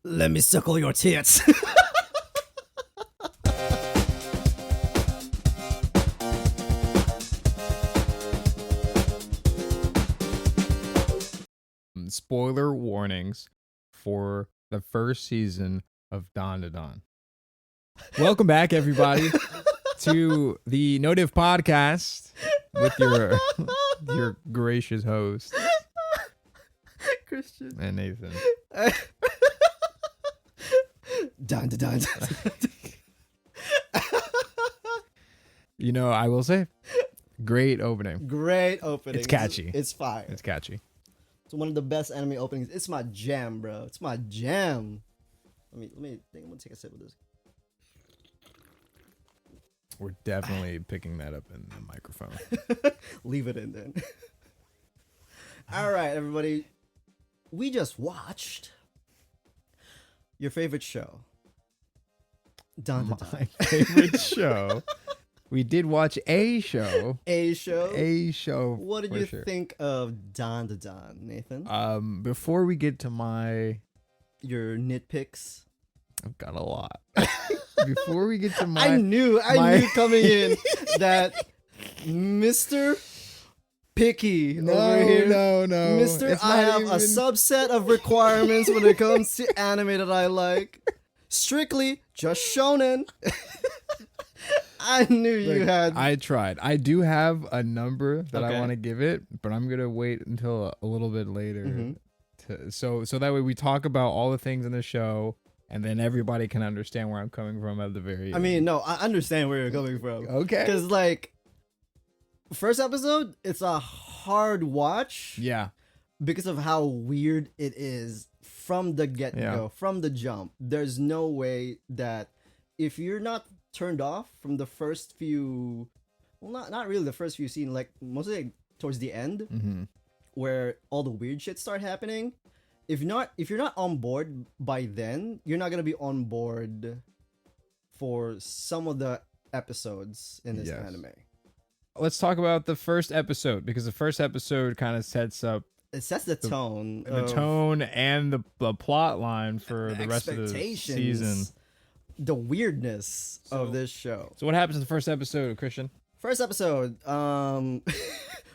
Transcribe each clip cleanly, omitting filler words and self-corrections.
Let me suckle your tits. Spoiler warnings for the first season of Dandadan. Welcome back, everybody, to the No Diff Podcast with your gracious host, Christian and Nathan. Dandadan. You know, I will say, great opening. Great opening. It's catchy. It's fire. It's catchy. It's one of the best anime openings. It's my jam, bro. It's my jam. Let me think. I'm gonna take a sip of this. We're definitely picking that up in the microphone. Leave it in then. All right, everybody. We just watched your favorite show. My favorite show. We did watch a show. A show. A show. What did you think of Dandadan, Nathan? Before we get to your nitpicks. I've got a lot. Before we get to I knew coming in that Mr. Picky over here. No. Mr. I have a subset of requirements when it comes to anime that I like. Strictly just shonen. I knew you had. I tried. I do have a number that Okay. I want to give it, but I'm gonna wait until a little bit later. So that way we talk about all the things in the show, and then everybody can understand where I'm coming from at the very end. I mean, no, I understand where you're coming from. Okay. Because, like, first episode, it's a hard watch. Yeah. Because of how weird it is from the get-go, from the jump. There's no way that if you're not turned off from the first few, well, not really the first few scenes, like mostly like towards the end, where all the weird shit start happening. If you're not on board by then, you're not gonna be on board for some of the episodes in this anime. Let's talk about the first episode, because the first episode kind of sets up. It sets the tone. The tone and the plot line for the rest of the season. The weirdness of this show. So what happens in the first episode, Christian? First episode,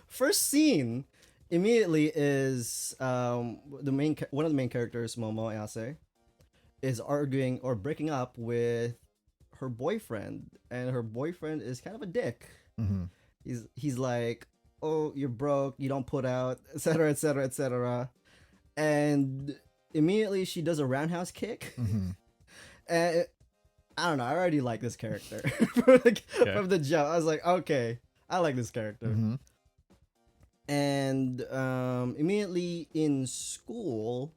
first scene immediately is one of the main characters, Momo Ayase, is arguing or breaking up with her boyfriend, and her boyfriend is kind of a dick. He's like, oh, you're broke, you don't put out, etc., etc., etc. And immediately she does a roundhouse kick. And I don't know, I already like this character from the jump. I was like, okay, I like this character. And immediately in school,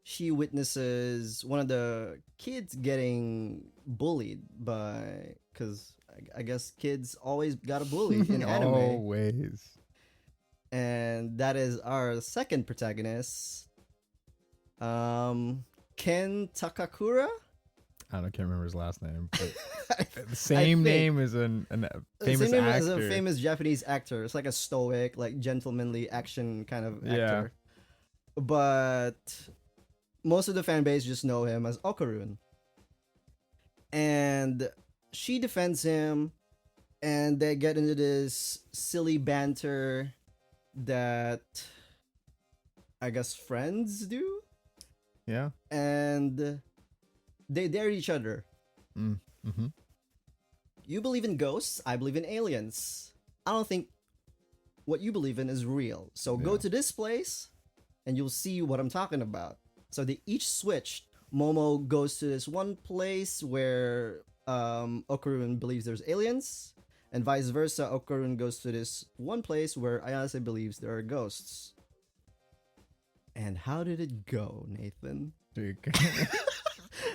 she witnesses one of the kids getting bullied because I guess kids always got a bully in anime. Always. And that is our second protagonist, Ken Takakura. I can't remember his last name, but the same name as a famous actor. As a famous Japanese actor. It's like a stoic, like gentlemanly action kind of actor. But most of the fan base just know him as Okarun. And she defends him, and they get into this silly banter that I guess friends do. Yeah. And they dare each other. You believe in ghosts, I believe in aliens. I don't think what you believe in is real. So go to this place and you'll see what I'm talking about. So they each switched. Momo goes to this one place where Okarun believes there's aliens, and vice versa. Okarun goes to this one place where Ayase believes there are ghosts. And how did it go, Nathan?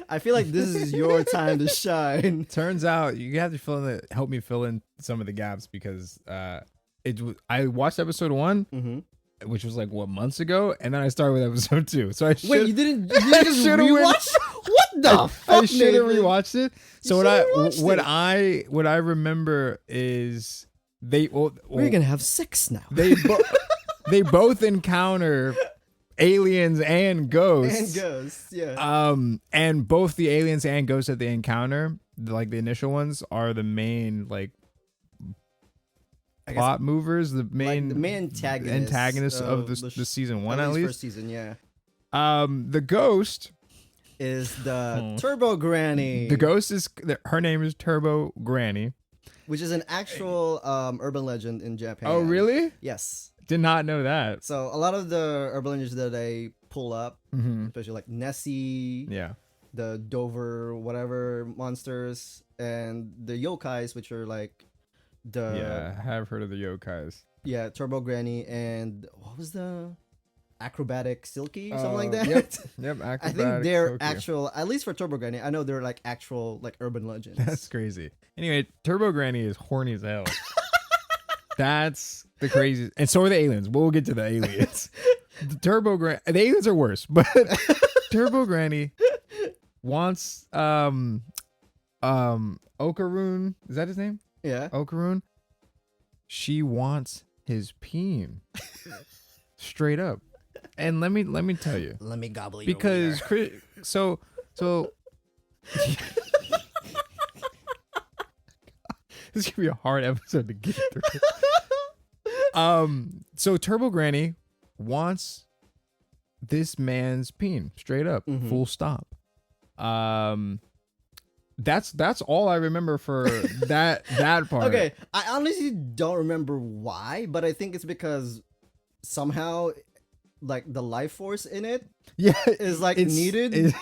I feel like this is your time to shine. Turns out you have to help me fill in some of the gaps, because I watched episode 1, which was like months ago, and then I started with episode 2. So wait, you didn't just rewatch? What the fuck? I should have rewatched it. So what I remember is we're gonna have sex now. They both encounter aliens and ghosts. And ghosts, yeah. And both the aliens and ghosts that they encounter, like the initial ones, are the main like plot movers, the main antagonists of the season one at least. First season, yeah. The ghost is the Turbo Granny. The ghost is her name is Turbo Granny, which is an actual urban legend in Japan. Oh, really? Yes. Did not know that. So a lot of the urban legends that I pull up, especially like Nessie, the Dover whatever monsters, and the yokais, which are like I have heard of the yokais. Yeah, Turbo Granny, and what was the acrobatic Silky or something like that? Yep. Acrobatic I think they're Silky. actual, at least for Turbo Granny, I know they're like actual like urban legends. That's crazy. Anyway, Turbo Granny is horny as hell. That's the craziest. And so are the aliens. We'll get to the aliens. The aliens are worse, but Turbo Granny wants Okarun. Is that his name? Yeah. Okarun. She wants his peen. Straight up. And let me tell you. Let me gobble you. Because so this is gonna be a hard episode to get through. So Turbo Granny wants this man's peen, straight up, full stop. That's all I remember for that part. Okay, I honestly don't remember why, but I think it's because somehow, like the life force in it, is like needed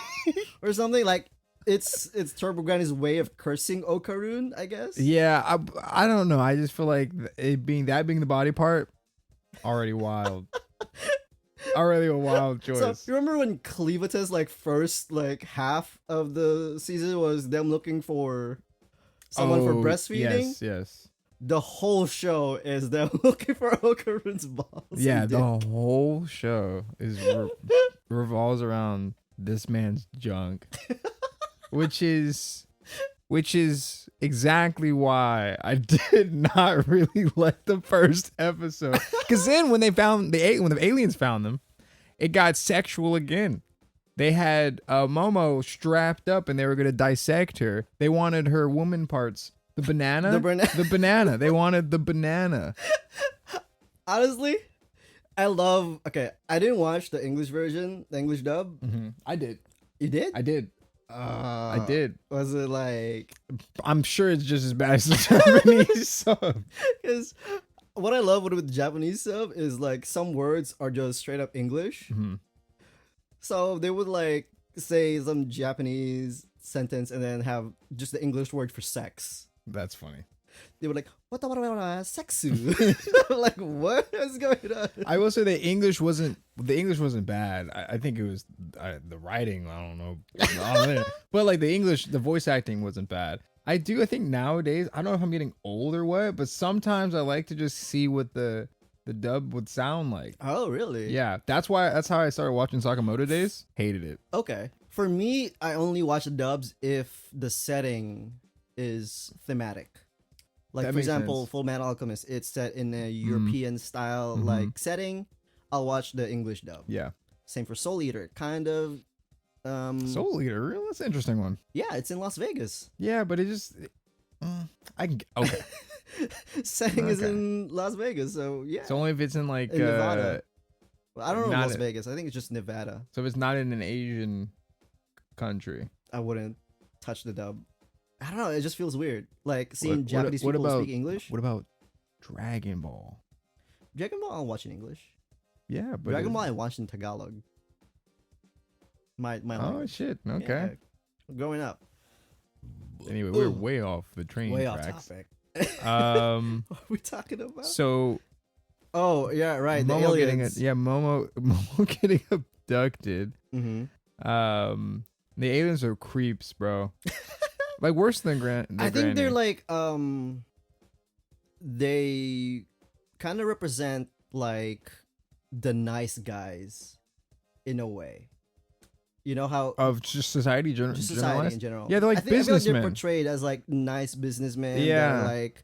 or something. Like it's Turbo Granny's way of cursing Okarun, I guess. Yeah, I don't know. I just feel like it being the body part, already wild. Already a wild choice. So you remember when Cleavitas like first like half of the season was them looking for someone for breastfeeding? Yes. The whole show is them looking for Okarun's balls. Yeah, the whole show is revolves around this man's junk, which is exactly why I did not really like the first episode. Because then when the aliens found them, it got sexual again. They had Momo strapped up and they were going to dissect her. They wanted her woman parts. The banana? The banana. They wanted the banana. Honestly, I didn't watch the English version, the English dub. I did. You did? I did. I did. Was it like... I'm sure it's just as bad as the Japanese sub. Because what I love with the Japanese sub is like some words are just straight up English. So they would like say some Japanese sentence and then have just the English word for sex. That's funny. They were like, what sexu? Like, what is going on? I will say the English wasn't bad. I think it was the writing. I don't know. But like the voice acting wasn't bad. I think nowadays, I don't know if I'm getting old or what, but sometimes I like to just see what the dub would sound like. Oh, really? Yeah. That's how I started watching Sakamoto Days. Hated it. Okay. For me, I only watch the dubs if the setting is thematic. Like, for example, sense. Full Metal Alchemist, it's set in a European style like setting. I'll watch the English dub. Yeah. Same for Soul Eater, kind of. Soul Eater, really? That's an interesting one. Yeah, it's in Las Vegas. Yeah, but it just okay. Setting is in Las Vegas, so yeah. So only if it's in like in Nevada. Well, I don't know not Las Vegas. I think it's just Nevada. So if it's not in an Asian country, I wouldn't touch the dub. I don't know. It just feels weird. Like seeing Japanese people speak English. What about Dragon Ball? Dragon Ball, I'll watch in English. Yeah, but Dragon Ball, I watched in Tagalog. My language. Shit. Okay. Yeah, growing up. Anyway, we're way off the train way tracks. off topic. What are we talking about? So. Oh yeah, right. Momo the aliens. Momo getting abducted. The aliens are creeps, bro. Like worse than I think they're like they kind of represent like the nice guys in a way. You know how of just society, society in general. Yeah, they're like businessmen. They're portrayed as like nice businessmen. Yeah, that are, like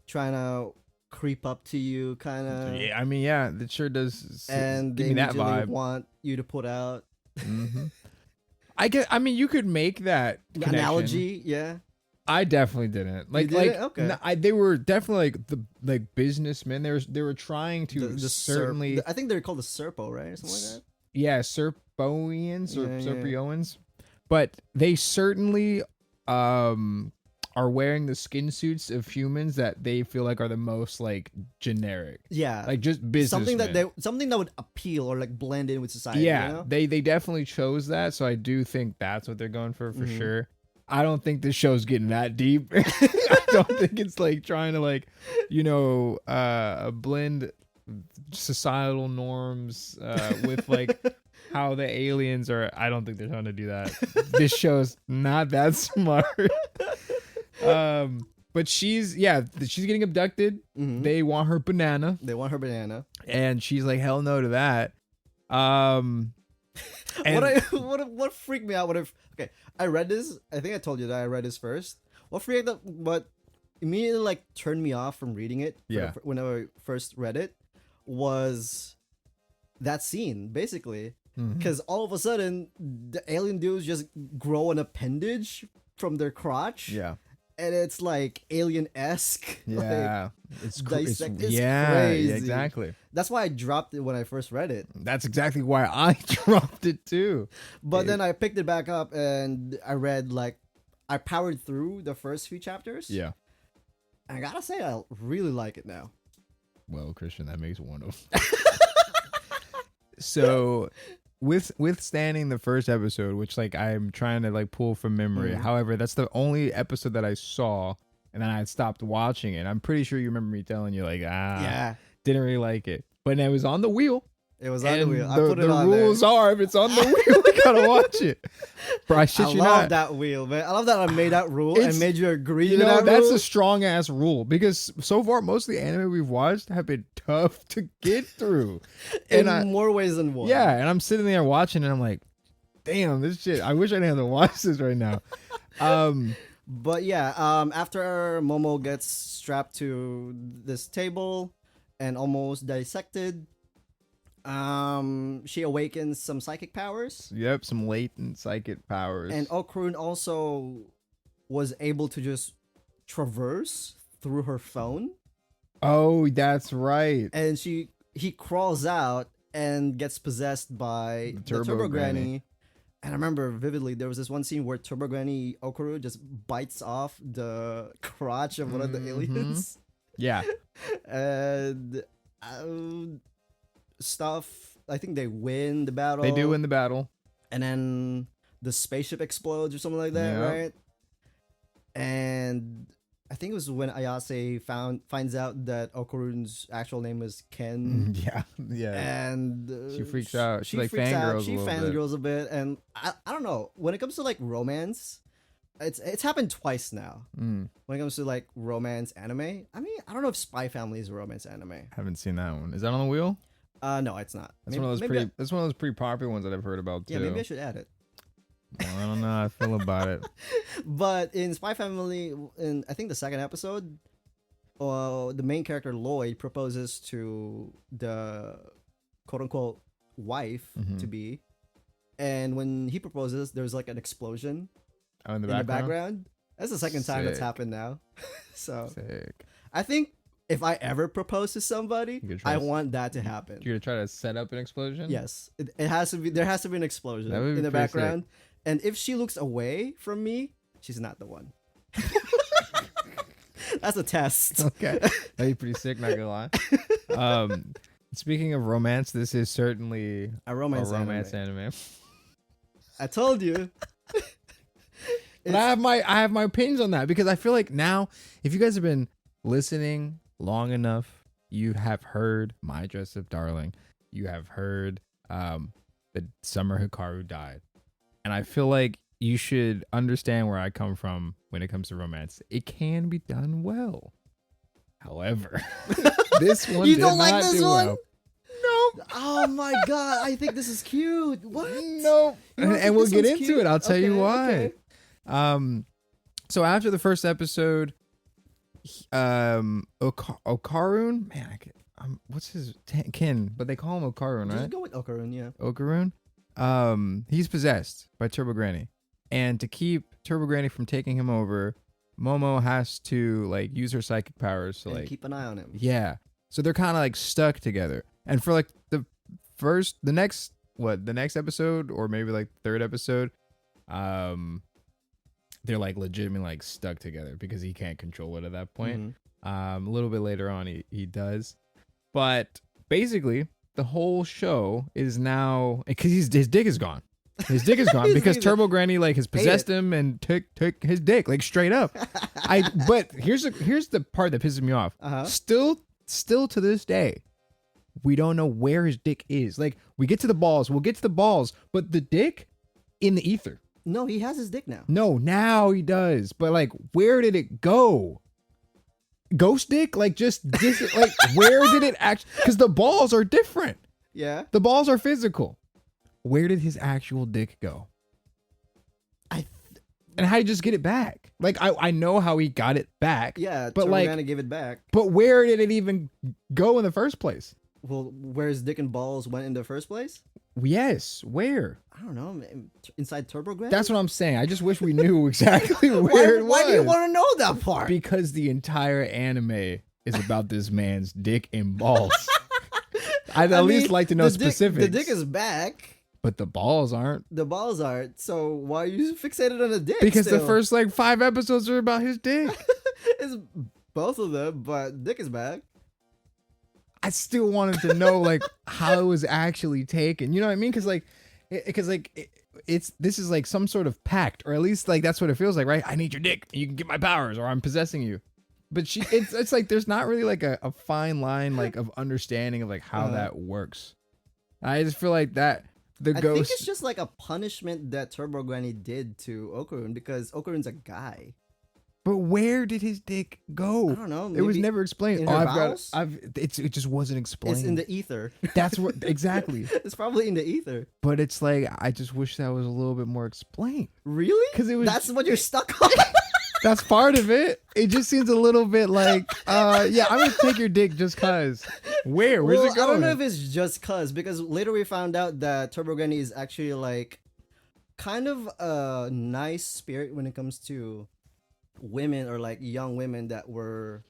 trying to creep up to you, kind of. Yeah, I mean, yeah, it sure does. And give they me that immediately vibe. want you to put out Mm-hmm. I mean, you could make that the connection. analogy. Yeah. I definitely didn't. Like, didn't? Okay. They were definitely like businessmen. They were trying to certainly. I think they're called the Serpo, right? Or something like that. Yeah, Serpoians or Yeah. Serpioans, but they certainly are wearing the skin suits of humans that they feel like are the most like generic. Yeah. Like just businessmen. Something that would appeal or like blend in with society. Yeah, You know? they definitely chose that, so I do think that's what they're going for Mhm. sure. I don't think this show's getting that deep. I don't think it's like trying to like, blend societal norms with like how the aliens are. I don't think they're trying to do that. This show's not that smart. But she's getting abducted. Mhm. They want her banana, They want her banana. and she's like, hell no to that. And What freaked me out? I read this. I think I told you that I read this first. What immediately like turned me off from reading it. When I first read it, was that scene basically, because all of a sudden the alien dudes just grow an appendage from their crotch. yeah. And it's like alien-esque. Yeah, It's crazy. crazy. Yeah, exactly. That's why I dropped it when I first read it. That's exactly why I dropped it too. But then I picked it back up and I powered through the first few chapters. Yeah. I gotta say, I really like it now. Well, Christian, that makes one of. So, withstanding the first episode, which like I'm trying to like pull from memory. However, that's the only episode that I saw, and then I stopped watching it. I'm pretty sure you remember me telling you like, Yeah. didn't really like it. But it was on the wheel. It was on the And wheel. I put it the on rules there. are if it's on the wheel, you gotta watch it. Bro, I shit I you love not. that wheel, man. I love that I made that rule It's- and made you agree You to know, that that's rule. a strong ass rule because so far most of the anime we've watched have been tough to get through. in And more ways than one. yeah, and I'm sitting there watching and I'm like, damn, this shit. I wish I didn't have to watch this right now. But yeah, after Momo gets strapped to this table and almost dissected, she awakens some psychic powers. Yep, some latent psychic powers. And Okurun also was able to just traverse through her phone. oh, that's right. And he crawls out and gets possessed by The the Turbo Turbo Granny. Granny. And I remember vividly there was this one scene where Turbo Granny Okuru just bites off the crotch of one of the aliens. Yeah. And stuff. I think they win the battle. They do win the battle. And then the spaceship explodes or something like that, Yeah. right? And I think it was when Ayase finds out that Okurun's actual name is Ken. Yeah. Yeah. And She freaks out. She, like, freaks out. fangirls a She little bit. fangirls a bit. And I don't know. When it comes to like romance, it's happened twice now. Mm, When it comes to like romance anime, I mean, I don't know if Spy Family is a romance anime. haven't seen that one. Is that on the wheel? No, it's not. That's one of those that's one of those pretty popular ones that I've heard about too. Yeah, maybe I should add it. Well, I don't know how I feel about it. But in Spy Family, in I think the second episode, the main character Lloyd proposes to the quote unquote wife to be, and when he proposes, there's like an explosion Oh, in the in the background. background. That's the second time that's Sick. happened now. So Sick. I think if I ever propose to somebody, You could try I to- want that to happen. You're gonna try to set up an explosion? Yes, it has to be. There has to be an explosion That would be in the pretty sick. background, and if she looks away from me, she's not the one. That's a test. Okay. That'd be pretty sick, not gonna lie. Speaking of romance, this is certainly A romance, a romance anime. anime. I told you. But I have my opinions on that because I feel like now, if you guys have been listening long enough, you have heard My Dress Up Darling. You have heard that Summer Hikaru died. And I feel like you should understand where I come from when it comes to romance. It can be done well. However, this one You did don't like not this do one? well. Nope. Oh my god! I think this is cute. What? Nope. You don't And think we'll this get one's into cute? it. I'll tell you Okay, why. okay. So after the first episode, Okarun, man, what's his kin? But they call him Okarun, right? Just go with Okarun, yeah. Okarun. He's possessed by Turbo Granny, and to keep Turbo Granny from taking him over, Momo has to like use her psychic powers to And like keep an eye on him. yeah. So they're kind of like stuck together, and for like the next episode or maybe like third episode, they're like legitimately like stuck together because he can't control it at that point. A little bit later on, he does, but basically the whole show is now because his dick is gone. His dick is gone because Turbo Granny like has possessed him and took his dick like straight up. But here's the part that pisses me off. Still to this day, we don't know where his dick is. Like we'll get to the balls, but the dick in the ether. No, he has his dick now. No, now he does. But like, where did it go? Ghost dick? Like just like where did it actually? Because the balls are different. Yeah. The balls are physical. Where did his actual dick go? And how did he just get it back? Like I know how he got it back. Yeah, but like to give it back. But where did it even go in the first place? Well, where his dick and balls went in the first place? Yes, where? I don't know. Inside Turbo Granny? That's what I'm saying. I just wish we knew exactly where it was. Why do you want to know that part? Because the entire anime is about this man's dick and balls. I'd at least like to know specifics. The dick is back. But the balls aren't. The balls aren't. So why are you fixated on the dick? Because still? the first like 5 episodes are about his dick. It's both of them, but dick is back. I still wanted to know like how it was actually taken. You know what I mean? Because this is like some sort of pact, or at least like that's what it feels like, right? I need your dick, you can get my powers, or I'm possessing you. But it's like there's not really like a fine line like of understanding of like how that works. I just feel like that. I think it's just like a punishment that Turbo Granny did to Okarun because Okarun's a guy. But where did his dick go? I don't know. It was never explained. It just wasn't explained. It's in the ether. That's what exactly. It's probably in the ether. But it's like I just wish that was a little bit more explained. Really? Because that's what you're stuck on. That's part of it. It just seems a little bit like, yeah, I'm gonna take your dick just cause. Where's it going? I don't know if it's just cause because later we found out that Turbo Granny is actually like kind of a nice spirit when it comes to women or like young women that were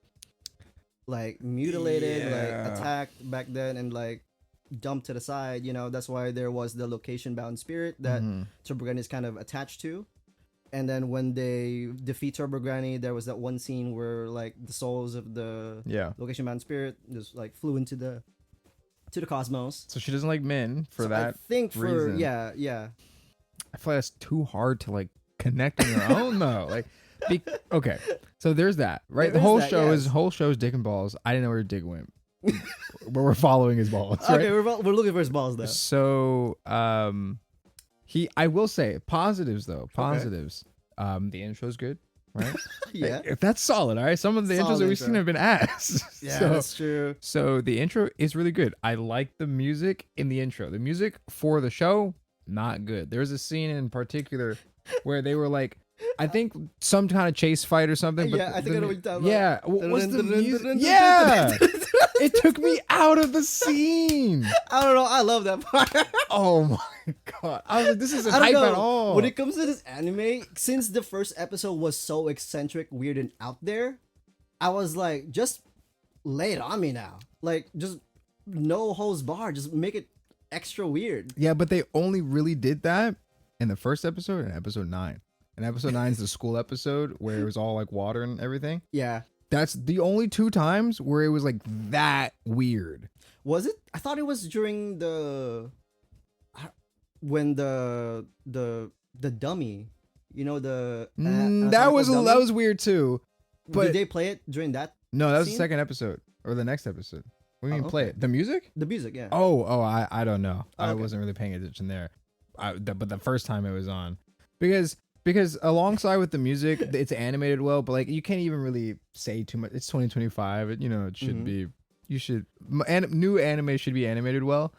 like mutilated, like attacked back then and like dumped to the side. You know, that's why there was the location bound spirit that Turbo Granny is kind of attached to. And then when they defeat Turbo Granny, there was that one scene where like the souls of the location bound spirit just like flew into the cosmos. So she doesn't like men for that. I think reason. Yeah. I feel like that's too hard to like connect on your own though. Like, okay, so there's that, right? The whole show is dick and balls. I didn't know where his dick went. But we're following his balls. Right? Okay, we're looking for his balls though. So I will say positives though. Positives. Okay. The intro's good, right? Yeah. If that's solid, all right. Some of the intros that we've seen have been ass. Yeah, that's true. So the intro is really good. I like the music in the intro. The music for the show, not good. There's a scene in particular where they were like, I think some kind of chase fight or something. But I think I know what you're talking about. Yeah. What's the music? Yeah. It took me out of the scene. I don't know. I love that part. Oh my god. I was like, this isn't hype at all. When it comes to this anime, since the first episode was so eccentric, weird, and out there, I was like, just lay it on me now. Like, just no holds barred. Just make it extra weird. Yeah, but they only really did that in the first episode and episode 9. And episode 9 is the school episode where it was all like water and everything. Yeah. That's the only 2 times where it was like that weird. Was it? I thought it was during when the dummy, you know, that was weird too. But did they play it during that? No, that was scene? the second episode or the next episode. What do you mean play it? The music? The music, yeah. Oh, I don't know. Oh, okay. I wasn't really paying attention there. But the first time it was on, because alongside with the music, it's animated well, but like you can't even really say too much. It's 2025. You know, it should be. New anime should be animated well.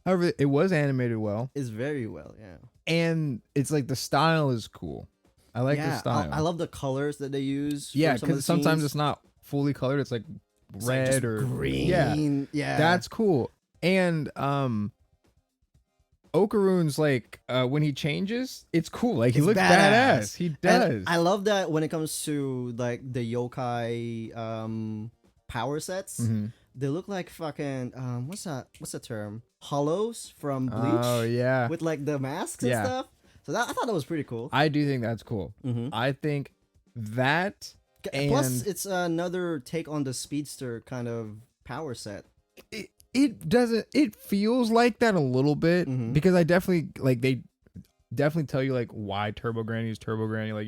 However, it was animated well. It's very well, yeah. And it's like the style is cool. I like the Yeah, style. I love the colors that they use. Yeah, for some of because the sometimes scenes. it's not fully colored. It's like It's like just red or green. Yeah, That's cool. And Okarune's like when he changes, it's cool. Like he It's looks badass. badass. He And does. I love that when it comes to like the yokai power sets. Mhm. They look like fucking what's the term? Hollows from Bleach. Oh yeah. With like the masks and Yeah. stuff. So I thought that was pretty cool. I do think that's cool. Mm-hmm. I think that Plus, and it's another take on the speedster kind of power set. it doesn't. It feels like that a little bit Mhm. because I definitely like they definitely tell you like why Turbo Granny is Turbo Granny. Like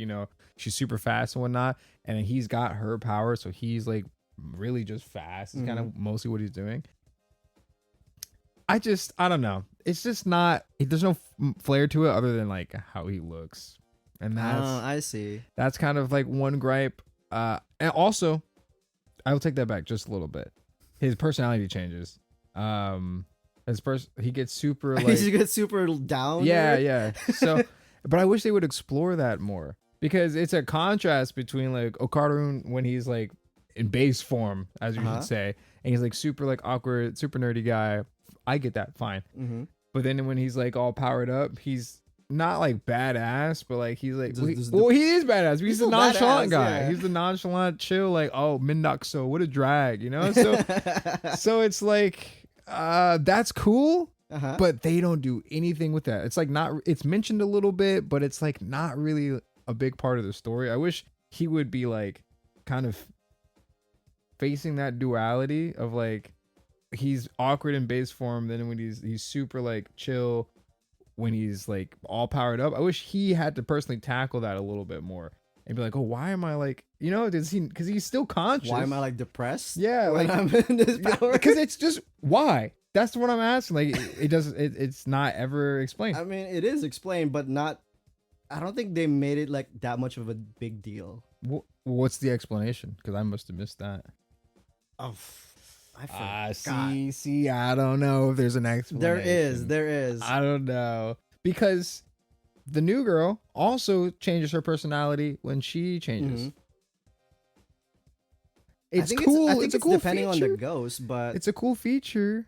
she's super fast and whatnot, and then he's got her power, so he's like really just fast. Is kind of mostly what he's doing. I don't know. It's just not. There's no flair to it other than like how he looks, and I see. that's kind of like one gripe. And also, I will take that back just a little bit. His personality changes. He gets super like He gets super down. yeah. So, but I wish they would explore that more because it's a contrast between like Okarun when he's like in base form, as you should say, and he's like super like awkward, super nerdy guy. I get that, fine. Mm-hmm. But then when he's like all powered up, he's not like badass, but like he's like he is badass. He's the still nonchalant badass, guy. yeah. He's the nonchalant, chill, like Mindak. So what a drag, So so it's like that's cool, but they don't do anything with that. It's like not. It's mentioned a little bit, but it's like not really a big part of the story. I wish he would be like kind of facing that duality of like he's awkward in base form, then when he's super like chill when he's like all powered up. I wish he had to personally tackle that a little bit more and be like, oh, why am I like, because he's still conscious. Why am I like depressed? Yeah, when like I'm in this power. because it's just why. That's what I'm asking. Like it's not ever explained. I mean, it is explained, but not. I don't think they made it like that much of a big deal. What's the explanation? Because I must have missed that. Oh, I forgot. See, I don't know if there's an explanation. There is. I don't know. Because the new girl also changes her personality when she changes. Mhm. It's I think cool. I think it's a cool depending feature. on the ghost, but It's a cool feature.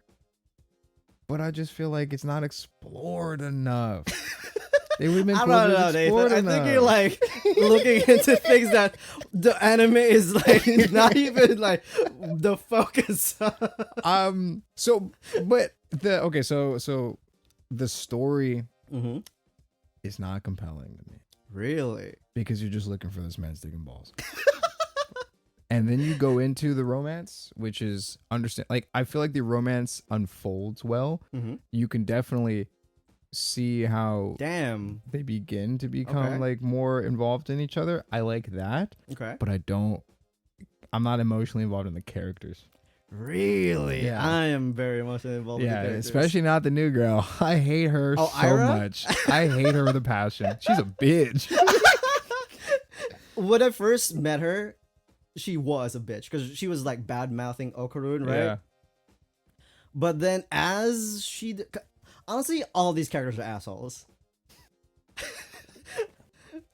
But I just feel like it's not explored enough. It would have been I cool don't if it know, was Nathan. explored I enough. think you're like looking into things that the anime is like not even like the focus. So the story Mm-hmm. is not compelling to me Really? because you're just looking for this man sticking balls. And then you go into the romance, which is like I feel like the romance unfolds well. Mm-hmm. You can definitely see how Damn. they begin to become Okay. like more involved in each other. I like that, Okay. but I'm not emotionally involved in the characters. Really? Yeah. I am very emotionally involved. Yeah, with the characters. especially not the new girl. I hate her Oh, so Ira? much. I hate her with a passion. She's a bitch. When I first met her, she was a bitch because she was like bad mouthing Okarun, right? Yeah. But then as honestly, all these characters are assholes.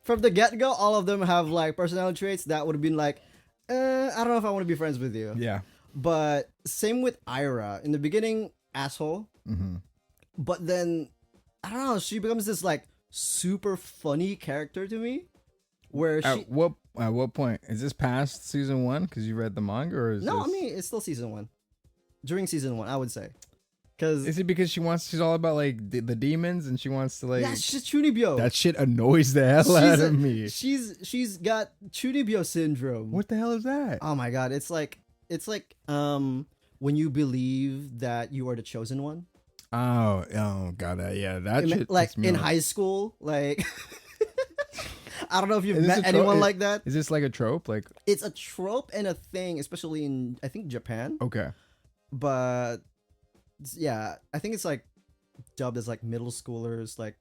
From the get go, all of them have like personality traits that would have been like, I don't know if I want to be friends with you. Yeah. But same with Ira. In the beginning, asshole. Mm-hmm. But then, I don't know, she becomes this like super funny character to me. Where she. At what point is this past season 1? Because you read the manga, or is No, this... I mean, it's still season 1. During season 1, I would say. Cause Is it because she's all about like the demons and she wants to like yeah, she's Chunibyo. that shit annoys the hell out of me. She's got Chunibyo syndrome. What the hell is that? Oh my god, it's like when you believe that you are the chosen one. Oh god, yeah, that shit. Like pissed me in off. high school, like I don't know if you've Is this met a trope? anyone like that. Is this like a trope? Like, It's a trope and a thing, especially in I think Japan. okay, But yeah, I think it's like dubbed as like middle schoolers, like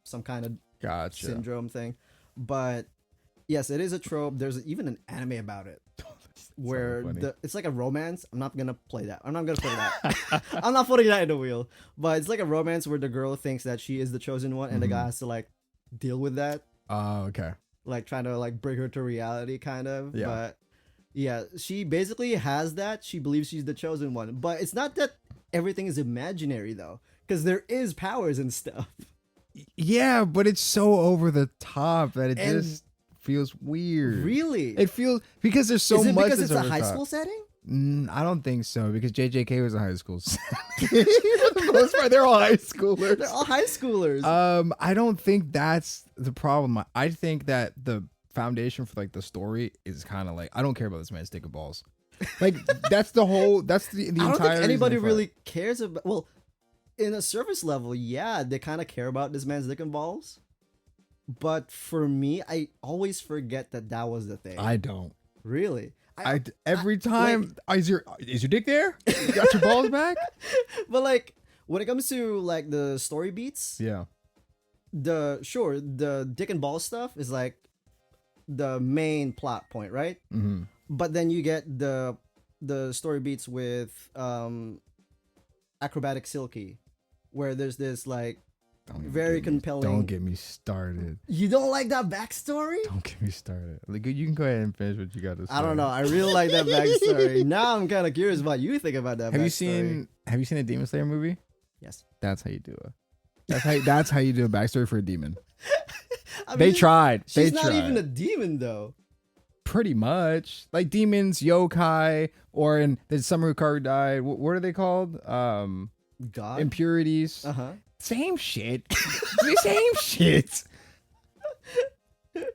some kind of gotcha. syndrome thing. But yes, it is a trope. There's even an anime about it where funny. it's like a romance. I'm not gonna play that. I'm not gonna put that. I'm not putting that in the wheel. But it's like a romance where the girl thinks that she is the chosen one, and the guy has to like deal with that. Oh, okay. Like trying to like bring her to reality, kind of. Yeah. But yeah, she basically has that. She believes she's the chosen one, but it's not that everything is imaginary though, because there is powers and stuff. Yeah, but it's so over the top that it And- just feels weird. Really? It feels because there's so is it much. because that's it's a over the high top. school setting? I don't think so because JJK was a high school. For the most part, they're all high schoolers. They're all high schoolers. I don't think that's the problem. I think that the foundation for like the story is kind of like I don't care about this man's stick of balls. Like that's the whole. That's the I don't entire. think anybody reason for it. really cares about. Well, in a surface level, yeah, they kind of care about this man's dick and balls. But for me, I always forget that was the thing. I don't. Really. Every time is your dick there? You got your balls back? But like when it comes to like the story beats, Yeah. the dick and ball stuff is like the main plot point, right? Mm-hmm. But then you get the story beats with acrobatic silky, where there's this like very compelling. Don't get me started. You don't like that backstory? Don't get me started. Like you can go ahead and finish what you got to say. I don't know. I really like that backstory. Now I'm kind of curious what you think about that. Have backstory. you seen a Demon Slayer movie? Yes. That's how you do it. That's how you do a backstory for a demon. I They mean, tried. She's They not tried. even a demon though. Pretty much like demons, yokai, or in the Summer Card died. What are they called? God. Impurities. Uh-huh. Same shit. Same shit.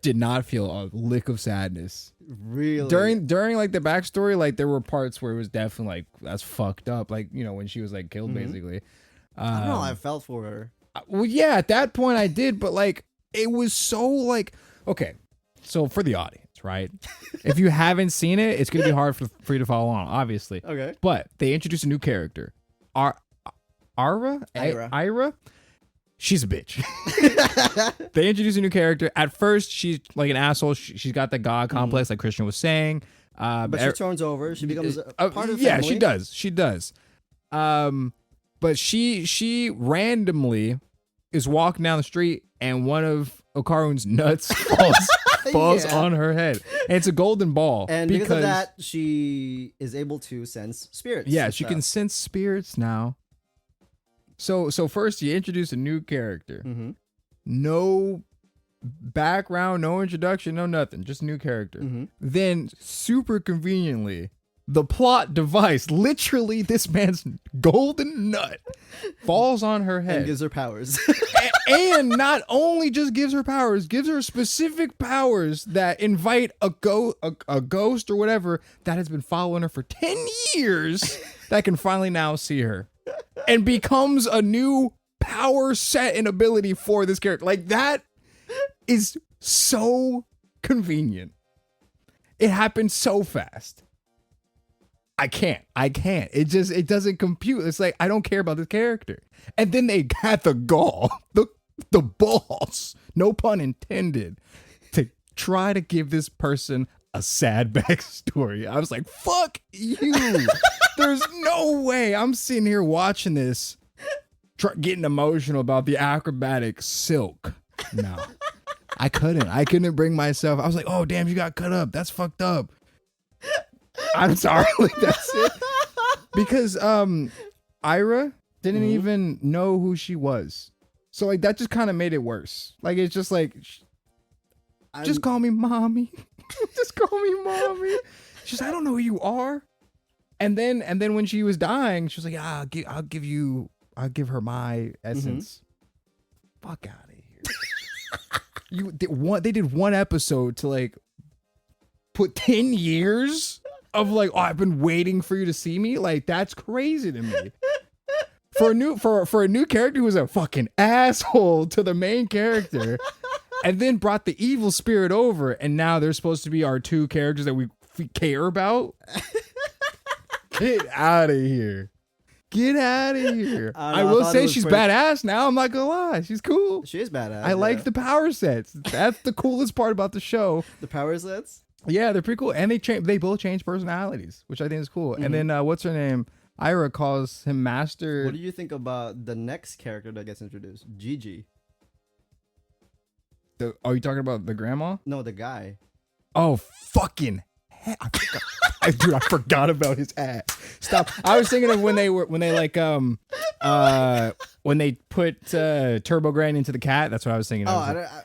Did not feel a lick of sadness Really? during like the backstory. Like there were parts where it was definitely like that's fucked up. Like when she was like killed basically. I don't know. I felt for her. Well, yeah, at that point I did, but like it was so like okay. So for the audience, right? If you haven't seen it, it's gonna be hard for you to follow along, obviously. Okay. But they introduced a new character, Ira. She's a bitch. They introduced a new character. At first, she's like an asshole. She's got the god complex, like Christian was saying. But she turns over. She becomes a part of the yeah, family. she does. She does. But she randomly is walking down the street, and one of Okaru's nuts falls Yeah. on her head, and it's a golden ball. And because of that, she is able to sense spirits. yeah, and she stuff. can sense spirits now. So first you introduce a new character. Mm-hmm. No background, no introduction, no nothing, just a new character. Mm-hmm. Then super conveniently, the plot device, literally this man's golden nut falls on her head. And gives her powers. And not only just gives her powers, gives her specific powers that invite a ghost or whatever that has been following her for 10 years that can finally now see her. And becomes a new power set and ability for this character. Like that is so convenient. It happened so fast. I can't. It doesn't compute. It's like I don't care about this character. And then they had the gall, the balls, no pun intended, to try to give this person a sad backstory. I was like, fuck you. There's no way. I'm sitting here watching this, getting emotional about the acrobatic silk. No, I couldn't bring myself. I was like, oh, damn, you got cut up. That's fucked up. I'm sorry. Like, that's it. Because Ira didn't even know who she was. So like that just kind of made it worse. Like it's just like, just call me mommy. Just call me mommy. She's like, I don't know who you are. And then when she was dying, she was like, I'll give her my essence. Fuck out of here. They did one episode to like put 10 years of like, oh, I've been waiting for you to see me. Like that's crazy to me. For a new character who was a fucking asshole to the main character, and then brought the evil spirit over, and now they're supposed to be our two characters that we care about. Get out of here. Get out of here. I will say she's badass now. I'm not gonna lie. She's cool. She is badass. I like the power sets. That's the coolest part about the show. the power sets. Yeah, they're pretty cool. And they both change personalities, which I think is cool. And then what's her name? Ira calls him Master. What do you think about the next character that gets introduced? Gigi. Are you talking about the grandma? No, the guy. Oh, fucking heck. Dude, I forgot about his ass. Stop. I was thinking of when they put Turbo Granny into the cat. That's what I was thinking.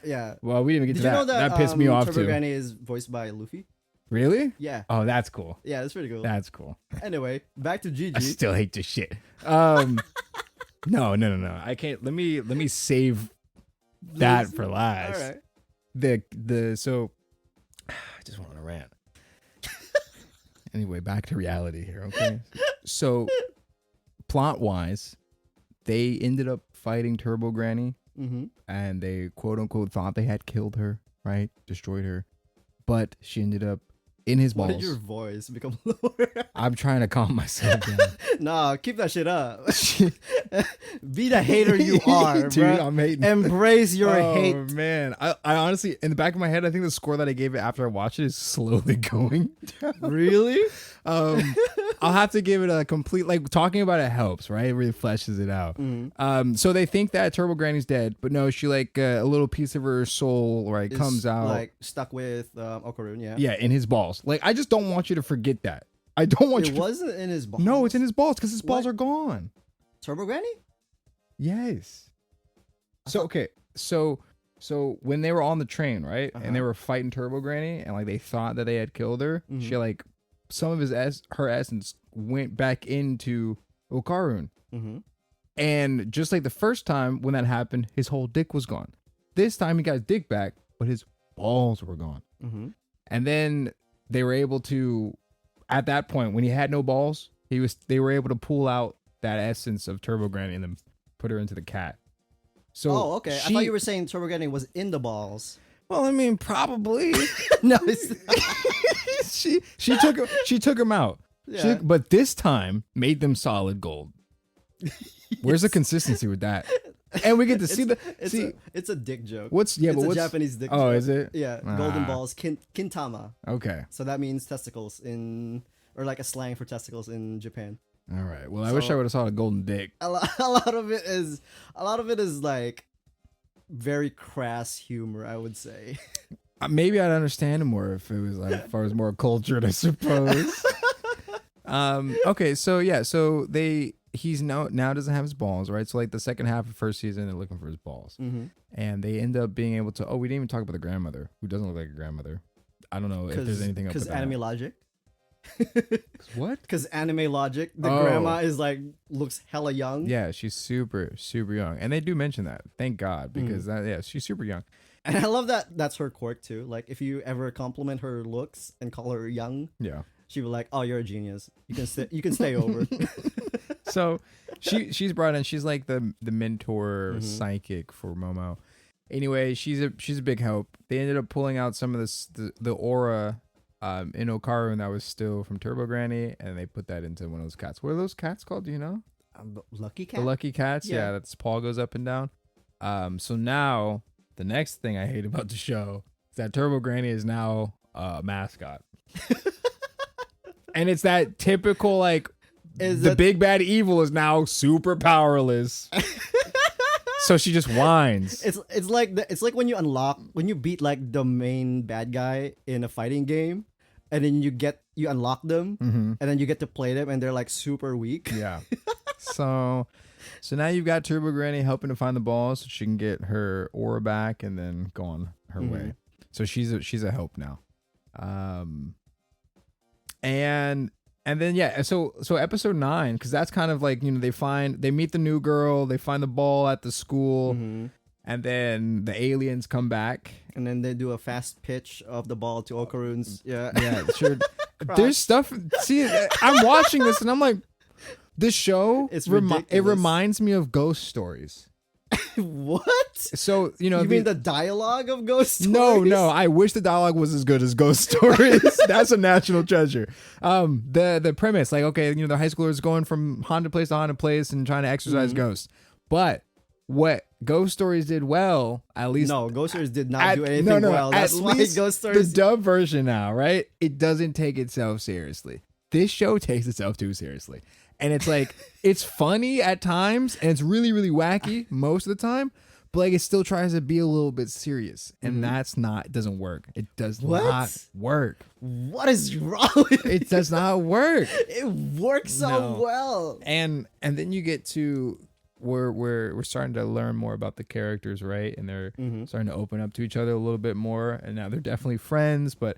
Yeah. Well, we didn't even get Did to you that. know That pissed me off Turbo too. Granny is voiced by Luffy? Really? Yeah. Oh, that's cool. Yeah, that's pretty cool. That's cool. Anyway, back to Gigi. I still hate this shit. No. I can't. Let me save that for last. All right. So I just went on a rant. Anyway, back to reality here, okay? So plot wise, they ended up fighting Turbo Granny, and they quote unquote thought they had killed her, right? Destroyed her, but she ended up in his balls. Why did your voice become lower? I'm trying to calm myself down. Nah, keep that shit up. Be the hater you are, dude. bruh. I'm hating. Embrace your hate. Oh man, I honestly, in the back of my head, I think the score that I gave it after I watched it is slowly going down. Really? I'll have to give it a complete, like, talking about it helps, right? It really fleshes it out. So they think that Turbo Granny's dead, but no, she like a little piece of her soul, right, comes out, like stuck with Okarun. Yeah. Yeah, in his balls. Like, I just don't want you to forget that. I don't want you. It wasn't in his balls. No, it's in his balls because his balls What? are gone. Turbo Granny? Yes. So okay, so when they were on the train, right, and they were fighting Turbo Granny, and like they thought that they had killed her, she like some of her essence went back into Okarun, and just like the first time when that happened, his whole dick was gone. This time he got his dick back, but his balls were gone, and then they were able to, at that point when he had no balls, they were able to pull out that essence of Turbo Granny and then put her into the cat. So okay. I thought you were saying Turbo Granny was in the balls. Well, I mean, probably. No, it's she took him out. Yeah. But this time made them solid gold. Where's the consistency with that? And we get to see it's a dick joke. What's a Japanese dick joke. Oh, is it? Yeah, golden balls, kintama. Okay. So that means testicles or like a slang for testicles in Japan. All right. Well, I wish I would have saw a golden dick. A lot of it is like very crass humor, I would say. Maybe I'd understand it more if it was like, if I was more cultured, I suppose. Okay. So yeah. So he's now doesn't have his balls, right? So like the second half of first season, they're looking for his balls, and they end up being able to. Oh, we didn't even talk about the grandmother, who doesn't look like a grandmother. I don't know if there's anything up with that. Because anime logic. What? Because anime logic, the grandma is like looks hella young. Yeah, she's super super young, and they do mention that. Thank God, because she's super young. And I love that. That's her quirk too. Like if you ever compliment her looks and call her young, she will like, "Oh, you're a genius. You can stay over." So she's brought in. She's like the mentor psychic for Momo. Anyway, she's a big help. They ended up pulling out some of the aura in Okarun that was still from Turbo Granny, and they put that into one of those cats. What are those cats called? Do you know? Lucky cat. The lucky cats. Yeah, that's paw goes up and down. So now the next thing I hate about the show is that Turbo Granny is now a mascot, and it's that typical like. Big bad evil is now super powerless. So she just whines. It's like when you beat like the main bad guy in a fighting game, and then you unlock them, and then you get to play them, and they're like super weak. Yeah. So now you've got Turbo Granny helping to find the balls so she can get her aura back and then go on her way. So she's a help now. And then so episode 9, because that's kind of like, they meet the new girl, they find the ball at the school, and then the aliens come back, and then they do a fast pitch of the ball to Okarun's. Yeah, sure. There's stuff. See, I'm watching this and I'm like, this show it reminds me of ghost stories. What? So you mean the dialogue of ghost stories? No. I wish the dialogue was as good as Ghost Stories. That's a national treasure. The premise, like, okay, the high schoolers going from haunted place to haunted place and trying to exorcise ghosts. But what Ghost Stories did well, at least Ghost Stories did not do anything well. That's why Ghost Stories. The dub version now, right? It doesn't take itself seriously. This show takes itself too seriously. And it's like, it's funny at times and it's really, really wacky most of the time. but like it still tries to be a little bit serious, and Mhm. it doesn't work. It does What? not work. What is wrong with It does not work. It works so No. well. And then you get to where we're starting to learn more about the characters, right? And they're Mhm. starting to open up to each other a little bit more, and now they're definitely friends, but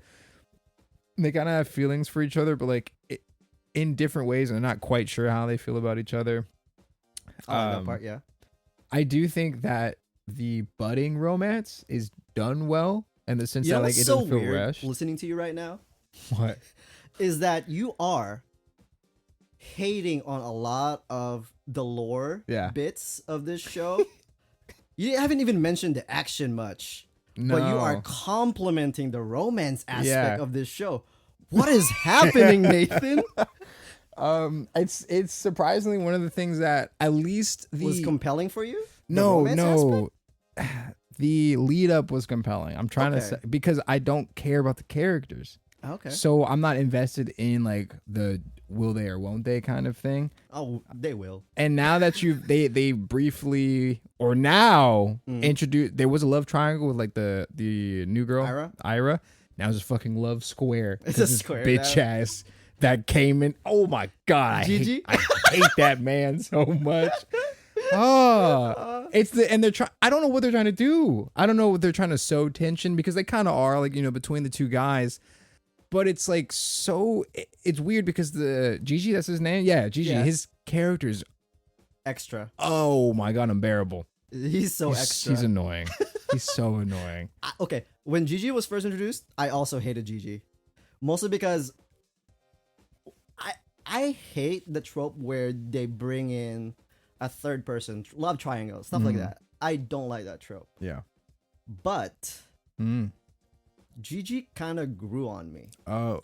they kind of have feelings for each other, but like in different ways, and they're not quite sure how they feel about each other. I like that part, yeah. I do think that the budding romance is done well in the sense You know that like what's it so doesn't feel weird rushed. listening to you right now What? is that you are hating on a lot of the lore Yeah. bits of this show. You haven't even mentioned the action much, No. but you are complimenting the romance aspect Yeah. of this show. What is happening, Nathan? It's surprisingly one of the things that at least Was compelling for you? The no romance no aspect? the lead up was compelling. I'm trying to Okay. say because I don't care about the characters, Okay. so I'm not invested in like the will they or won't they kind of thing. Oh, they will. And now that they briefly or now introduced, there was a love triangle with like the new girl Ira. Now it's a fucking love square. It's 'Cause a this square bitch now. ass that came in. Oh my god, Gigi? I hate that man so much. Oh, it's they're trying. I don't know what they're trying to do. I don't know what they're trying to sow tension because they kind of are like between the two guys. But it's like it's weird because the Gigi, that's his name. Yeah, Gigi. Yeah. His character's Extra. oh my god, unbearable. He's so extra. He's annoying. He's so annoying. Okay, when Gigi was first introduced, I also hated Gigi, mostly because I hate the trope where they bring in a third person love triangle, stuff like that. I don't like that trope. Yeah. But Mm. Gigi kind of grew on me.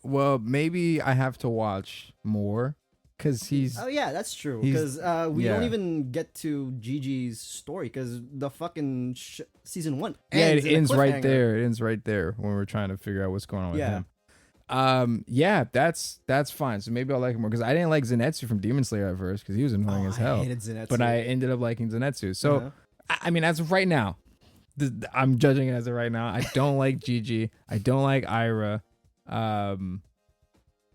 Well, maybe I have to watch more because he's Oh yeah, that's true. He's- Because we don't yeah. even get to Gigi's story because the fucking season 1 yeah, ends it in a ends right cliffhanger. there. It ends right there when we're trying to figure out what's going on with Yeah. him. Yeah, that's fine. So maybe I'll like him more because I didn't like Zenitsu from Demon Slayer at first because he was annoying as I hell. hated Zenitsu. But I ended up liking Zenitsu. So Uh-huh. I mean, as of right now, I'm judging it as of right now. I don't like Gigi. I don't like Ira.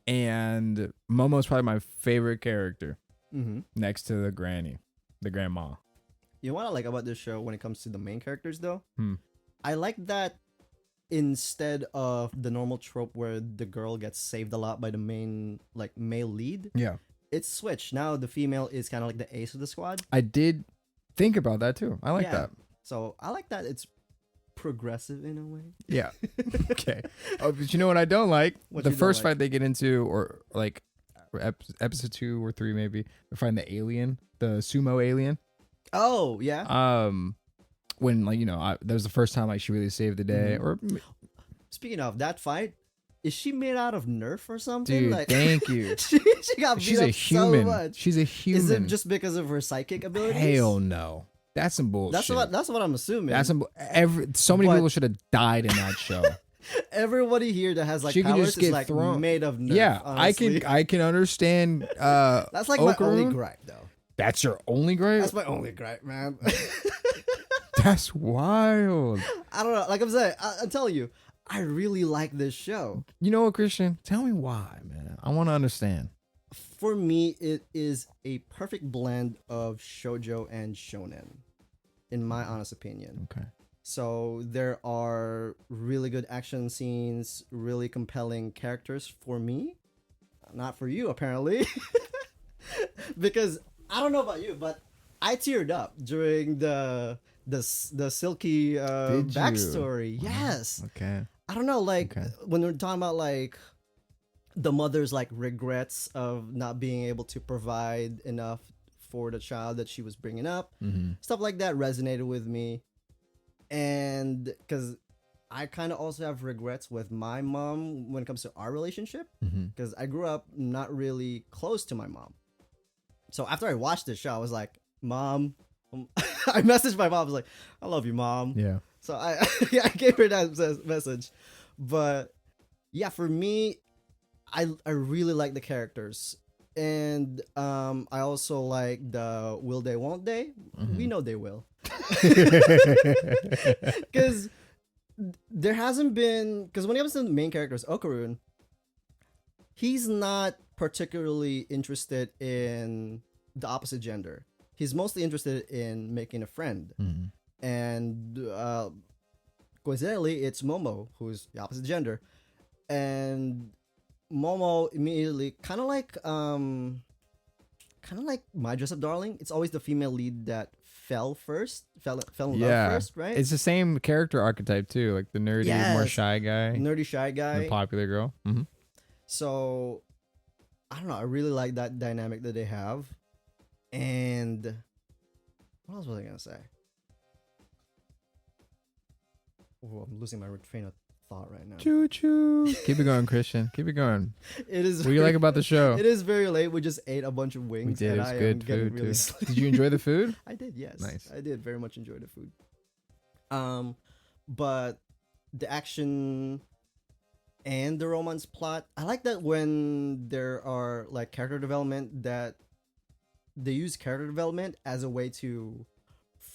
And Momo's probably my favorite character next to the grandma. You know what I like about this show when it comes to the main characters, though? Hmm. I like that instead of the normal trope where the girl gets saved a lot by the main, like, male lead, Yeah. it's switched. Now the female is kind of like the ace of the squad. I did think about that too. I like Yeah. that. So I like that it's progressive in a way. Yeah. Okay. Oh, but you know what I don't like? What The you don't first like? fight they get into, or like episode 2 or 3 maybe, they find the alien, the sumo alien. Oh, yeah. When like that was the first time like she really saved the day. Or Speaking of that fight, is she made out of Nerf or something? dude, Like, thank you. she got beat She's up a human. so much. She's a human. Is it just because of her psychic abilities? Hell no. That's some bullshit. That's what I'm assuming. That's some so many But- people should have died in that show. Everybody here that has like She can powers just is get like thrown. made of Nerf. Yeah, honestly. I can understand. That's like my only Okarun. gripe, though. That's your only gripe. That's my only gripe, man. That's wild. I don't know. Like I'm saying, I'm telling you, I really like this show. You know what, Christian? Tell me why, man. I want to understand. For me, it is a perfect blend of shoujo and shonen, in my honest opinion. Okay. So there are really good action scenes, really compelling characters for me, not for you apparently, because I don't know about you, but I teared up during the Silky Did you? backstory. Yes, Okay. I don't know, like Okay. when we're talking about like the mother's like regrets of not being able to provide enough for the child that she was bringing up, stuff like that resonated with me. And because I kind of also have regrets with my mom when it comes to our relationship, because I grew up not really close to my mom. So after I watched this show, I was like, Mom, I messaged my mom. I was like, I love you, Mom. Yeah. So I gave her that message. But yeah, for me, I really like the characters. And I also like the will they won't they. We know they will. Because there hasn't been, because when it comes to the main characters, Okarun, he's not particularly interested in the opposite gender. He's mostly interested in making a friend. And coincidentally, it's Momo, who's the opposite gender. And Momo immediately, kind of like My Dress Up Darling, it's always the female lead that fell in love first, right? It's the same character archetype too, like the nerdy, more shy guy, nerdy shy guy, the popular girl. So I don't know, I really like that dynamic that they have. And what else was I gonna say? Oh, I'm losing my train of thought right now. Choo choo. Keep it going, Christian. Keep it going. It is. What do you like about the show? It is very late. We just ate a bunch of wings. We did. And It's I good am getting food really too. sleepy. Did you enjoy the food? I did. Yes. Nice. I did very much enjoy the food. But the action and the romance plot, I like that when there are like character development, that they use character development as a way to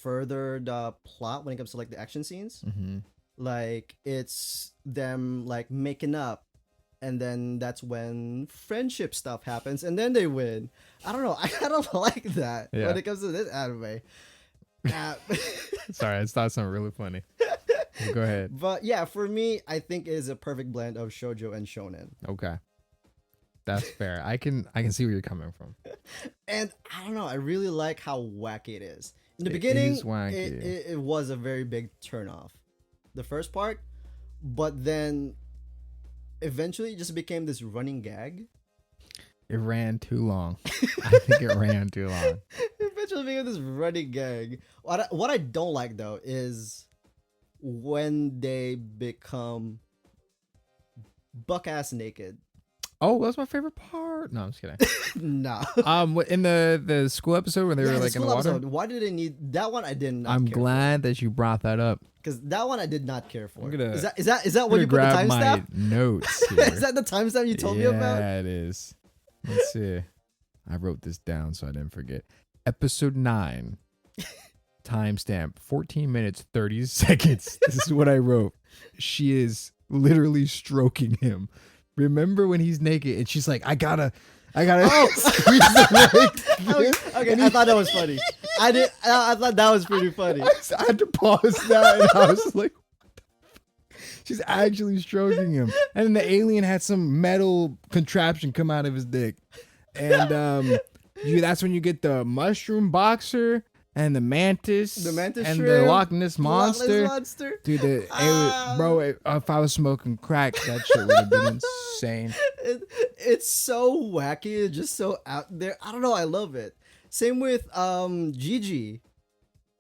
further the plot when it comes to like the action scenes. Like it's them like making up, and then that's when friendship stuff happens, and then they win. I don't know. I kind of like that when it comes to this anime. Sorry, I thought something really funny. Go ahead. But yeah, for me, I think it is a perfect blend of shoujo and shonen. Okay, that's fair. I can see where you're coming from. And I don't know. I really like how wacky it is. In the beginning, is wacky. It was a very big turnoff. The first part, but then eventually it just became this running gag. It ran too long. I think it ran too long. Eventually became this running gag. What I don't like though is when they become buck ass naked. Oh, that's my favorite part. No, I'm just kidding. Nah. In the school episode when they were like in the water. Episode, why did they need that one? I did not. I'm glad that you brought that up. Because that one I did not care for. Is that what you put the timestamp? Notes. Here. Is that the timestamp you told me about? Yeah, it is. Let's see. I wrote this down so I didn't forget. Episode 9. Timestamp 14 minutes 30 seconds. This is what I wrote. She is literally stroking him. Remember when he's naked and she's like, I gotta squeeze the leg. Okay, I thought that was funny. I thought that was pretty funny. I had to pause that and I was like, she's actually stroking him. And then the alien had some metal contraption come out of his dick. And that's when you get the mushroom boxer and the mantis and shrimp, the Loch Ness monster. Dude, bro, if I was smoking crack, that shit would have been insane. It's so wacky. It's just so out there. I don't know. I love it. Same with Gigi.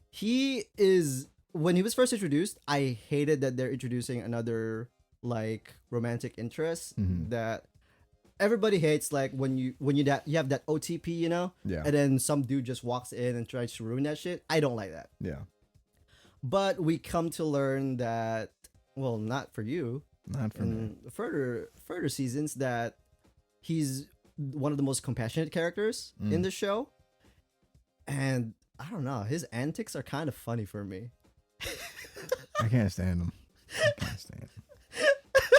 He is, when he was first introduced, I hated that they're introducing another like romantic interest that everybody hates. Like when you have that OTP, you know, and then some dude just walks in and tries to ruin that shit. I don't like that. Yeah. But we come to learn that, well, not for you, not for me. Further seasons, that he's one of the most compassionate characters in the show. And I don't know, his antics are kind of funny for me. I can't stand him.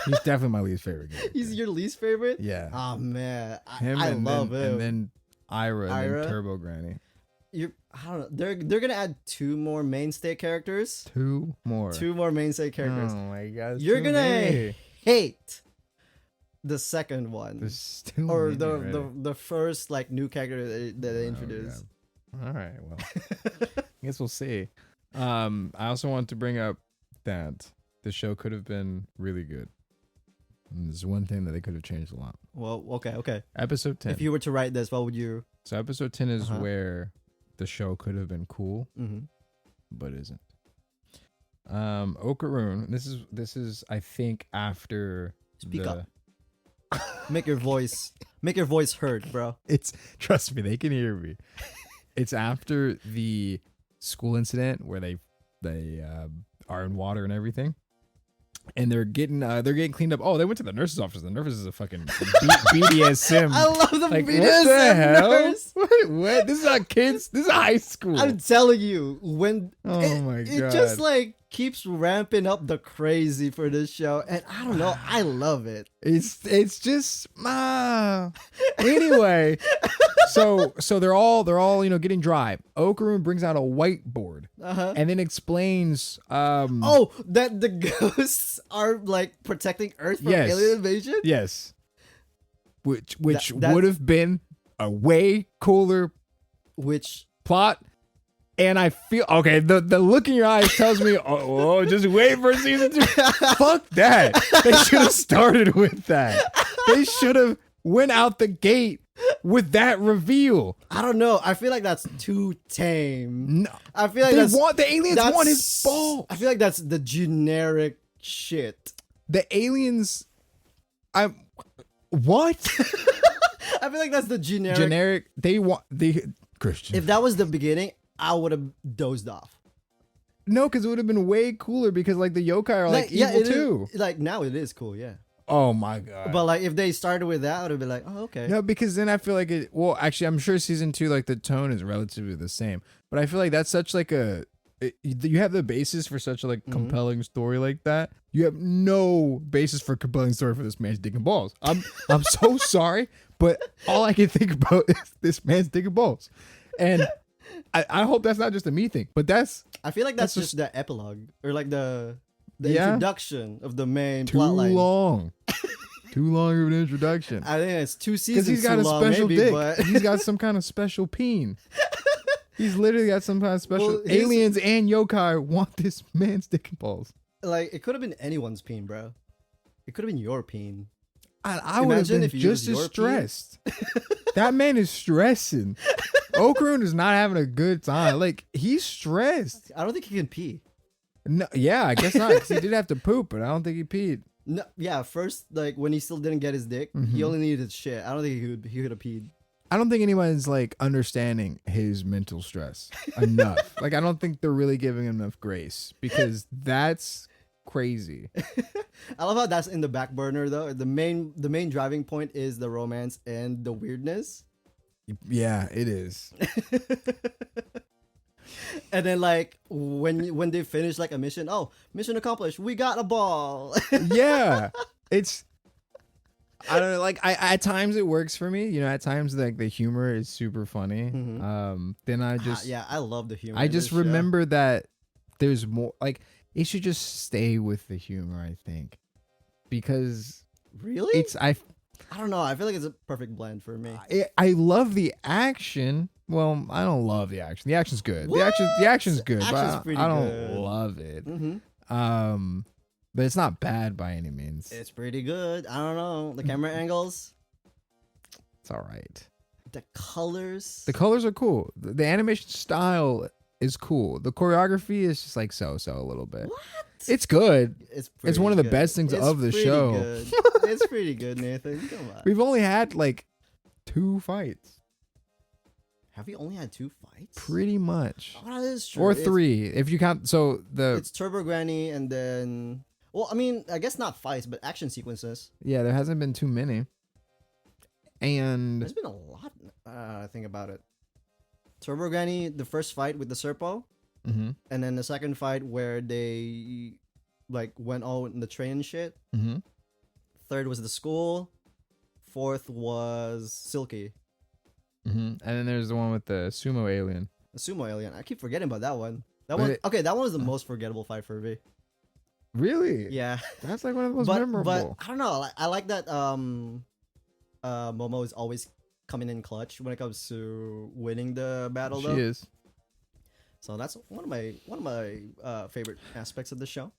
He's definitely my least favorite character. He's your least favorite? Yeah. Oh man, I love him. And then Ira, and then Turbo Granny. I don't know. They're gonna add 2 more mainstay characters. 2 more. 2 more mainstay characters. Oh my god. You're gonna hate the second one, or the first like new character that they introduced. All right, well, I guess we'll see. I also want to bring up that the show could have been really good. And there's one thing that they could have changed a lot. Well, okay. Episode 10. If you were to write this, what would you? So episode 10 is where the show could have been cool, but isn't. Okarun. This is I think after. Speak up. Make your voice heard, bro. Trust me, they can hear me. It's after the school incident where they are in water and everything. and they're getting cleaned up. Oh, they went to the nurse's office. The nurse is a fucking BDSM. I love the like, BDSM what the hell? nurse. What? This is not kids. This is high school. I'm telling you, when my it God. just like keeps ramping up the crazy for this show, and I don't know, I love it. It's just anyway. So they're all getting dry. Okarun brings out a whiteboard and then explains that the ghosts are like protecting Earth from alien invasion. Yes. Which would have been a way cooler plot. And I feel okay. The look in your eyes tells me, oh, just wait for season 2. Fuck that. They should have started with that. They should have went out the gate with that reveal. I don't know. I feel like that's too tame. No, I feel like the aliens want his ball. I feel like that's the generic shit. The aliens, what? I feel like that's the generic. They want the Christian. If that was the beginning, I would have dozed off. No, because it would have been way cooler because like the yokai are like evil too. Like now it is cool, yeah. Oh my God. But like if they started with that, I would have been like, oh, okay. No, because then I feel like it. Well, actually, I'm sure season 2, like the tone is relatively the same. But I feel like that's such like you have the basis for such a like compelling story like that. You have no basis for a compelling story for this man's digging balls. I'm so sorry, but all I can think about is this man's digging balls, and I hope that's not just a me thing. But I feel like that's just the epilogue or like the introduction of the main plotline. Too long of an introduction. I think it's 2 seasons. Because he's got a special maybe, dick. But He's got some kind of special peen. He's literally got some kind of special. Well, aliens and yokai want this man's dick and balls. Like it could have been anyone's peen, bro. It could have been your peen. I would have been just as stressed. That man is stressing. Okarun is not having a good time. Like he's stressed. I don't think he can pee. No, yeah, I guess not. 'Cause he did have to poop, but I don't think he peed. No, yeah. First, like when he still didn't get his dick, he only needed shit. I don't think he could have peed. I don't think anyone's like understanding his mental stress enough. Like I don't think they're really giving him enough grace because that's crazy. I love how that's in the back burner though. The main driving point is the romance and the weirdness. Yeah, it is. And then like when they finish like a mission, mission accomplished. We got a ball. Yeah, it's. I don't know. Like I at times it works for me. You know, at times like the humor is super funny. Then I just I love the humor. I just remember that there's more. Like it should just stay with the humor. I think because really I don't know. I feel like it's a perfect blend for me. I love the action. Well, I don't love the action. The action's good. What? The action's good, Action's but I don't good. love it. But it's not bad by any means. It's pretty good. I don't know. The camera angles. It's all right. The colors. The colors are cool. The animation style is cool. The choreography is just like so a little bit. What? It's good. It's one of the good. best things It's of the pretty show. Good. It's pretty good, Nathan. Come on. We've only had like 2 fights. Have we only had 2 fights? Pretty much. Oh, that is true. Or 3 if you count. So it's Turbo Granny and then. Well, I mean, I guess not fights, but action sequences. Yeah, there hasn't been too many. And there's been a lot. I think about it. Turbo Granny, the first fight with the Serpo, and then the second fight where they like went all in the train and shit. Third was the school. Fourth was Silky. And then there's the one with the sumo alien. The sumo alien. I keep forgetting about that one. That one was the most forgettable fight for me. Really? Yeah. That's like one of the most memorable. But I don't know. I like that Momo is always coming in clutch when it comes to winning the battle. She is. So that's one of my favorite aspects of the show.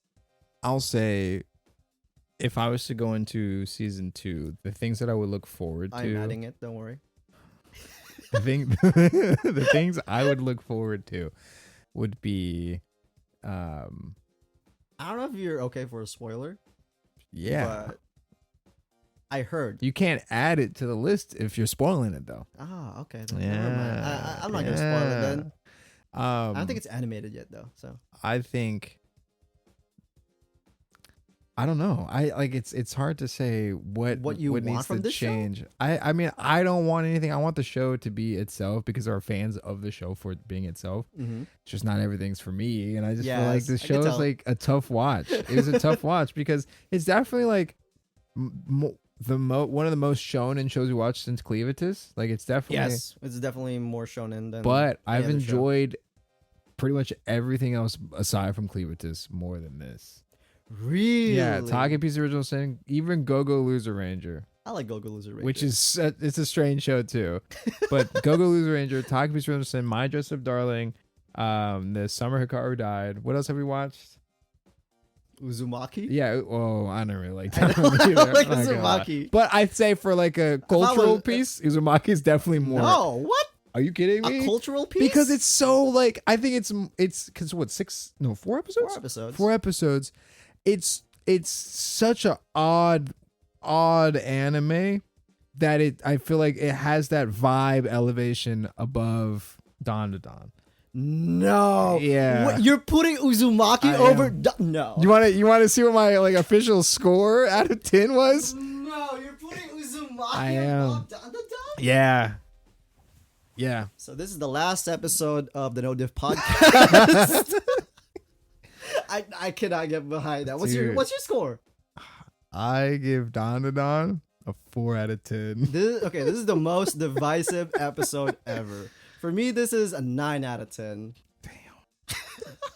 I'll say, if I was to go into season 2, the things that I would look forward to. I'm adding it. Don't worry. The things I would look forward to would be, I don't know if you're okay for a spoiler. Yeah. But I heard. You can't add it to the list if you're spoiling it, though. Ah, okay. Yeah. I'm not going to spoil it then. I don't think it's animated yet, though. So I think I don't know. I like it's hard to say what you want needs from to this show? change. I mean, I don't want anything. I want the show to be itself because there are fans of the show for it being itself. Mm-hmm. It's just not everything's for me, and I just feel like Yes, this I can show is tell. like a tough watch. It was a tough watch because it's definitely like one of the most shonen shows we watched since Cleavitus. Like it's definitely Yes, it's definitely more shonen than. but I've other show. enjoyed pretty much everything else aside from Cleavitus more than this. Really. Yeah, Takepi's Original Sin, even Go-Go Loser Ranger, I like Go-Go Loser Ranger. which is it's a strange show too. But Go-Go Loser Ranger, Takepi's Original Sin, My Dress Up Darling, the Summer Hikaru Died. What else have we watched? Uzumaki. Yeah, oh, I don't really like I that know, one I either. don't like I'm not gonna lie. Uzumaki. But I'd say for like a cultural was- piece, Uzumaki is definitely more. No, what? Are you kidding me? A cultural piece? Because it's so like I think it's because what 4 episodes? 4 episodes. 4 episodes. It's such a odd anime that I feel like it has that vibe elevation above Dandadan. No. Yeah. What, you're putting Uzumaki I over. am. No. You want to see what my like official score out of 10 was? No, you're putting Uzumaki I am. above Dandadan? Yeah. Yeah. So this is the last episode of the No Diff Podcast. I cannot get behind that. What's Dude. your score? I give Dandadan a 4 out of 10. This is the most divisive episode ever. For me, this is a 9 out of 10.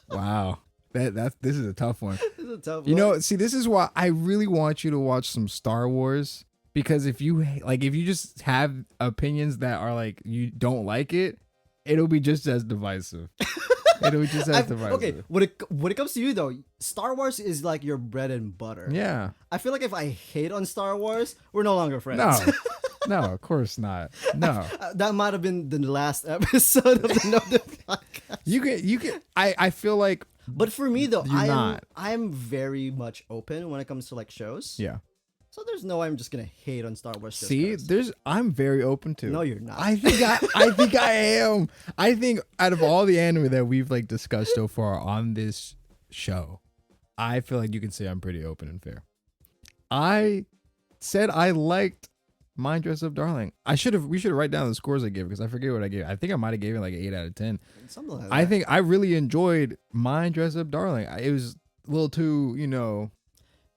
Wow. This is a tough one. This is a tough You one. know, see, this is why I really want you to watch some Star Wars because if you just have opinions that are like you don't like it, it'll be just as divisive. It'll be just as divisive. Okay, when it comes to you though, Star Wars is like your bread and butter. Yeah. I feel like if I hate on Star Wars, we're no longer friends. No. No, of course not. No. That might have been the last episode of the No Diff Podcast. You can I feel like But for me though, You're not. I'm very much open when it comes to like shows. yeah. So there's no way I'm just gonna hate on Star Wars. just See, 'cause. I'm very open to. No, you're not. I think I am. I think out of all the anime that we've like discussed so far on this show, I feel like you can say I'm pretty open and fair. I said I liked My Dress Up Darling. We should have write down the scores I gave because I forget what I gave. I think I might have gave it like an 8 out of 10. Something like that. I think I really enjoyed My Dress Up Darling. It was a little too,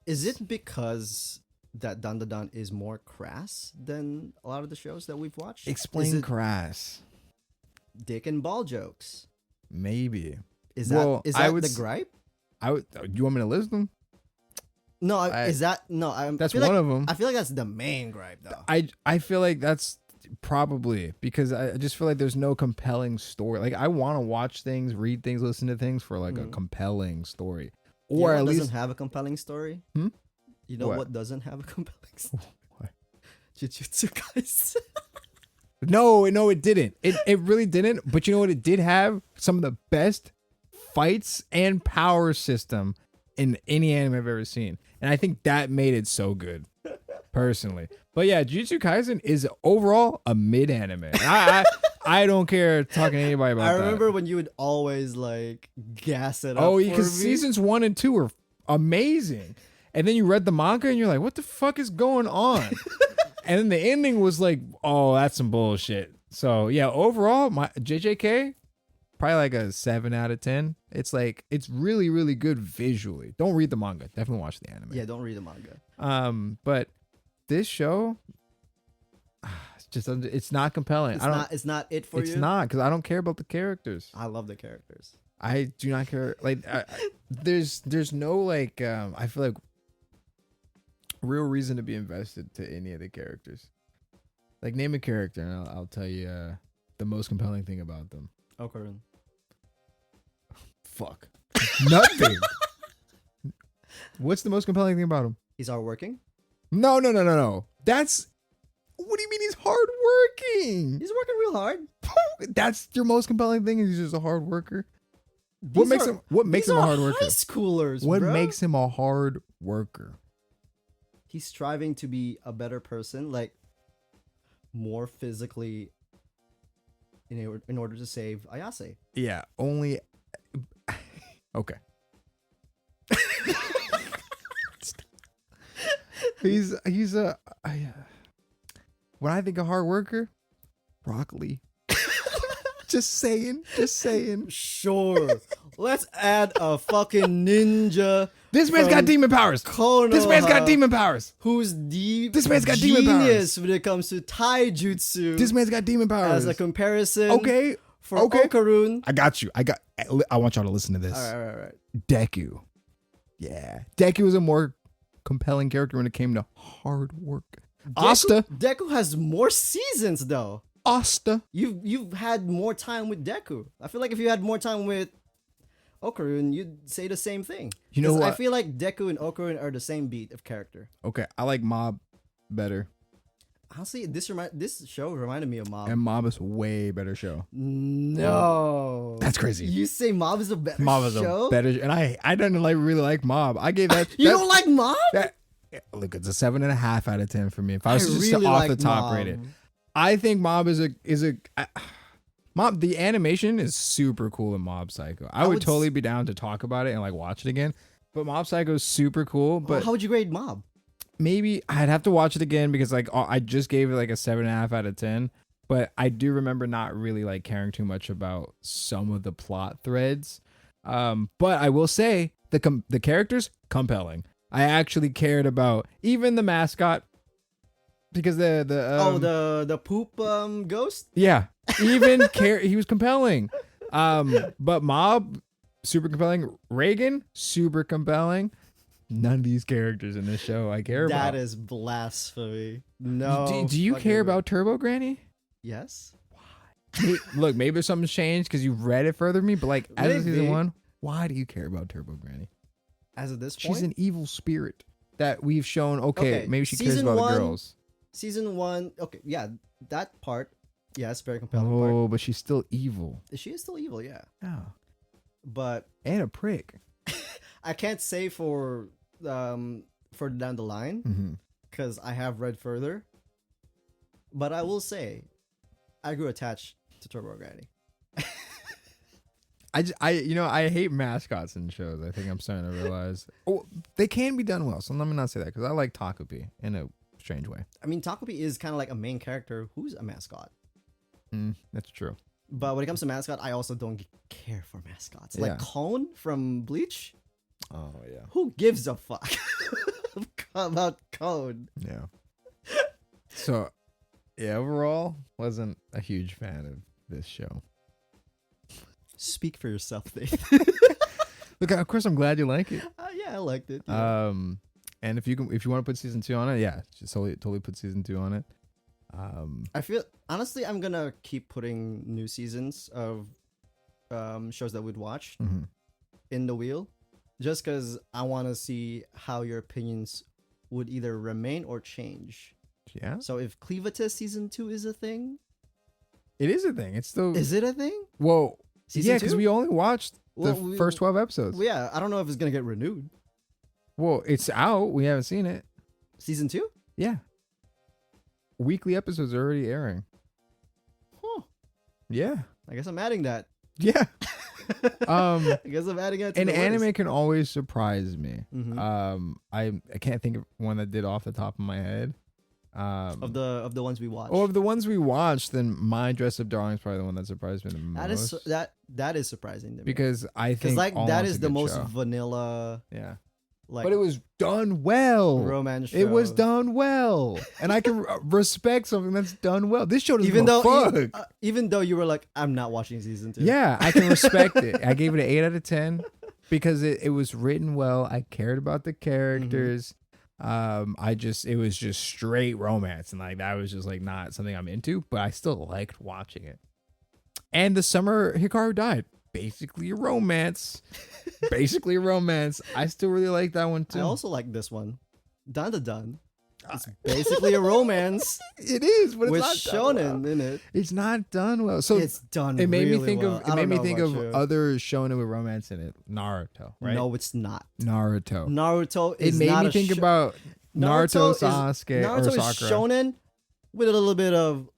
Is it because that Dandadan is more crass than a lot of the shows that we've watched? explain Is it crass. dick and ball jokes? Maybe. Is Well, that I would the s- gripe? You want me to list them? No, I- is that no? I That's feel one like, of them. I feel like that's the main gripe though. I feel like that's probably because I just feel like there's no compelling story. Like I want to watch things, read things, listen to things for like a compelling story, You know or what at doesn't least have a compelling story? Hmm? You know What? what doesn't have a compelling story? What? Jujutsu Kaisen. no, it didn't. It really didn't. But you know what? It did have some of the best fights and power system in any anime I've ever seen, and I think that made it so good. Personally, but yeah, Jujutsu Kaisen is overall a mid anime. I don't care talking to anybody about I that. remember when you would always like gas it up. Oh, for because me. seasons 1 and 2 are amazing, and then you read the manga and you're like, "What the fuck is going on?" And then the ending was like, "Oh, that's some bullshit." So yeah, overall, my JJK probably like a 7 out of 10. It's like it's really really good visually. Don't read the manga. Definitely watch the anime. Yeah, don't read the manga. But this show, it's not compelling. It's not it for It's you. not because I don't care about the characters. I love the characters. I do not care. Like, there's no like. I feel like real reason to be invested to any of the characters. Like, name a character, and I'll tell you the most compelling thing about them. Okarin. Fuck, nothing. What's the most compelling thing about him? He's hardworking. No. That's. What do you mean he's hardworking? He's working real hard. That's your most compelling thing. Is he's just a hard worker. What makes him a hard worker? High schoolers. What bro. makes him a hard worker? He's striving to be a better person, like more physically, in order to save Ayase. Yeah, only. Okay. He's a. When I think of hard worker, broccoli. Just saying. Sure. Let's add a fucking ninja. This man's got demon powers. Konoha, This man's got demon powers. Who's the This man's got demon powers. genius when it comes to taijutsu. This man's got demon powers. As a comparison. Okay. For Okarun. I got you. I want y'all to listen to this. All right. Deku. Yeah. Deku was a more compelling character when it came to hard work. Asta. Deku has more seasons though. Asta. You've had more time with Deku. I feel like if you had more time with Okarun, you'd say the same thing. You know what? I feel like Deku and Okarun are the same beat of character. Okay, I like Mob better. Honestly, this show reminded me of Mob. And Mob is a way better show. No. That's crazy. You say Mob is a better show? Mob is a better show. And I don't really like Mob. I gave that. You don't like Mob? Look, it's a 7.5 out of 10 for me. If I was just really off like the top Mob. rated. I think Mob is a Mob. The animation is super cool in Mob Psycho. I would totally be down to talk about it and like watch it again. But Mob Psycho is super cool. But how would you grade Mob? Maybe I'd have to watch it again because like I just gave it like a 7.5 out of 10. But I do remember not really like caring too much about some of the plot threads. But I will say the characters compelling. I actually cared about even the mascot. Because the poop ghost? Yeah. Even he was compelling. But Mob, super compelling. Reagan, super compelling. None of these characters in this show I care about. That is blasphemy. No. Do you care about Turbo Granny? Yes. Why? Look, maybe something's changed because you've read it further than me, but like as of season 1, why do you care about Turbo Granny? As of this point? She's an evil spirit that we've shown, okay maybe she cares about the girls. Season 1, okay, yeah, that part, yes, very compelling part. Oh, but she's still evil. She is still evil, yeah. Yeah. But and a prick. I can't say for down the line because I have read further. But I will say, I grew attached to Turbo Granny. I hate mascots in shows. I think I'm starting to realize. Oh, they can be done well. So let me not say that because I like Takupi in a strange way. I mean, Takupi is kind of like a main character who's a mascot. That's true. But when it comes to mascot, I also don't care for mascots. Yeah. Like Cone from Bleach. Oh yeah. Who gives a fuck about Cone? Yeah. So, yeah, overall, wasn't a huge fan of this show. Speak for yourself, Dave. Look, of course, I'm glad you like it. Yeah, I liked it. Yeah. And if you want to put season 2 on it, yeah, just totally put season 2 on it. I feel honestly, I'm gonna keep putting new seasons of shows that we'd watch in the wheel, just because I want to see how your opinions would either remain or change. Yeah. So if Cleavitus season 2 is a thing, it is a thing. It's still. Is it a thing? Well, season yeah, because we only watched the first 12 episodes. Well, yeah, I don't know if it's gonna get renewed. Well, it's out. We haven't seen it. Season 2? Yeah. Weekly episodes are already airing. Huh. Yeah. I guess I'm adding that. Yeah. I guess I'm adding that to an the anime list. can always surprise me. I can't think of one that did off the top of my head. Of the ones we watched. Of the ones we watched, then My Dress Up Darling is probably the one that surprised me the most. That is surprising to me. Because I think like All that Out's is a the good most show. vanilla. Yeah. Like, but it was done well. Romance show. It was done well, and I can respect something that's done well. This show doesn't even give though a fuck. even though you were like, I'm not watching season 2. Yeah, I can respect it. I gave it an 8 out of 10 because it was written well. I cared about the characters. It was just straight romance, and like that was just like not something I'm into, but I still liked watching it. And the summer Hikaru died. Basically a romance. I still really like that one too. I also like this one. Dandadan. It's basically a romance. It is, but it's with not shonen in it. It's not done well. So it's done. It made really me think well. of. It made me think of other shonen with romance in it. Naruto, right? No, it's not. Naruto. Naruto is It made not me a think about Naruto, Sasuke, Naruto or is Sakura. shonen with a little bit of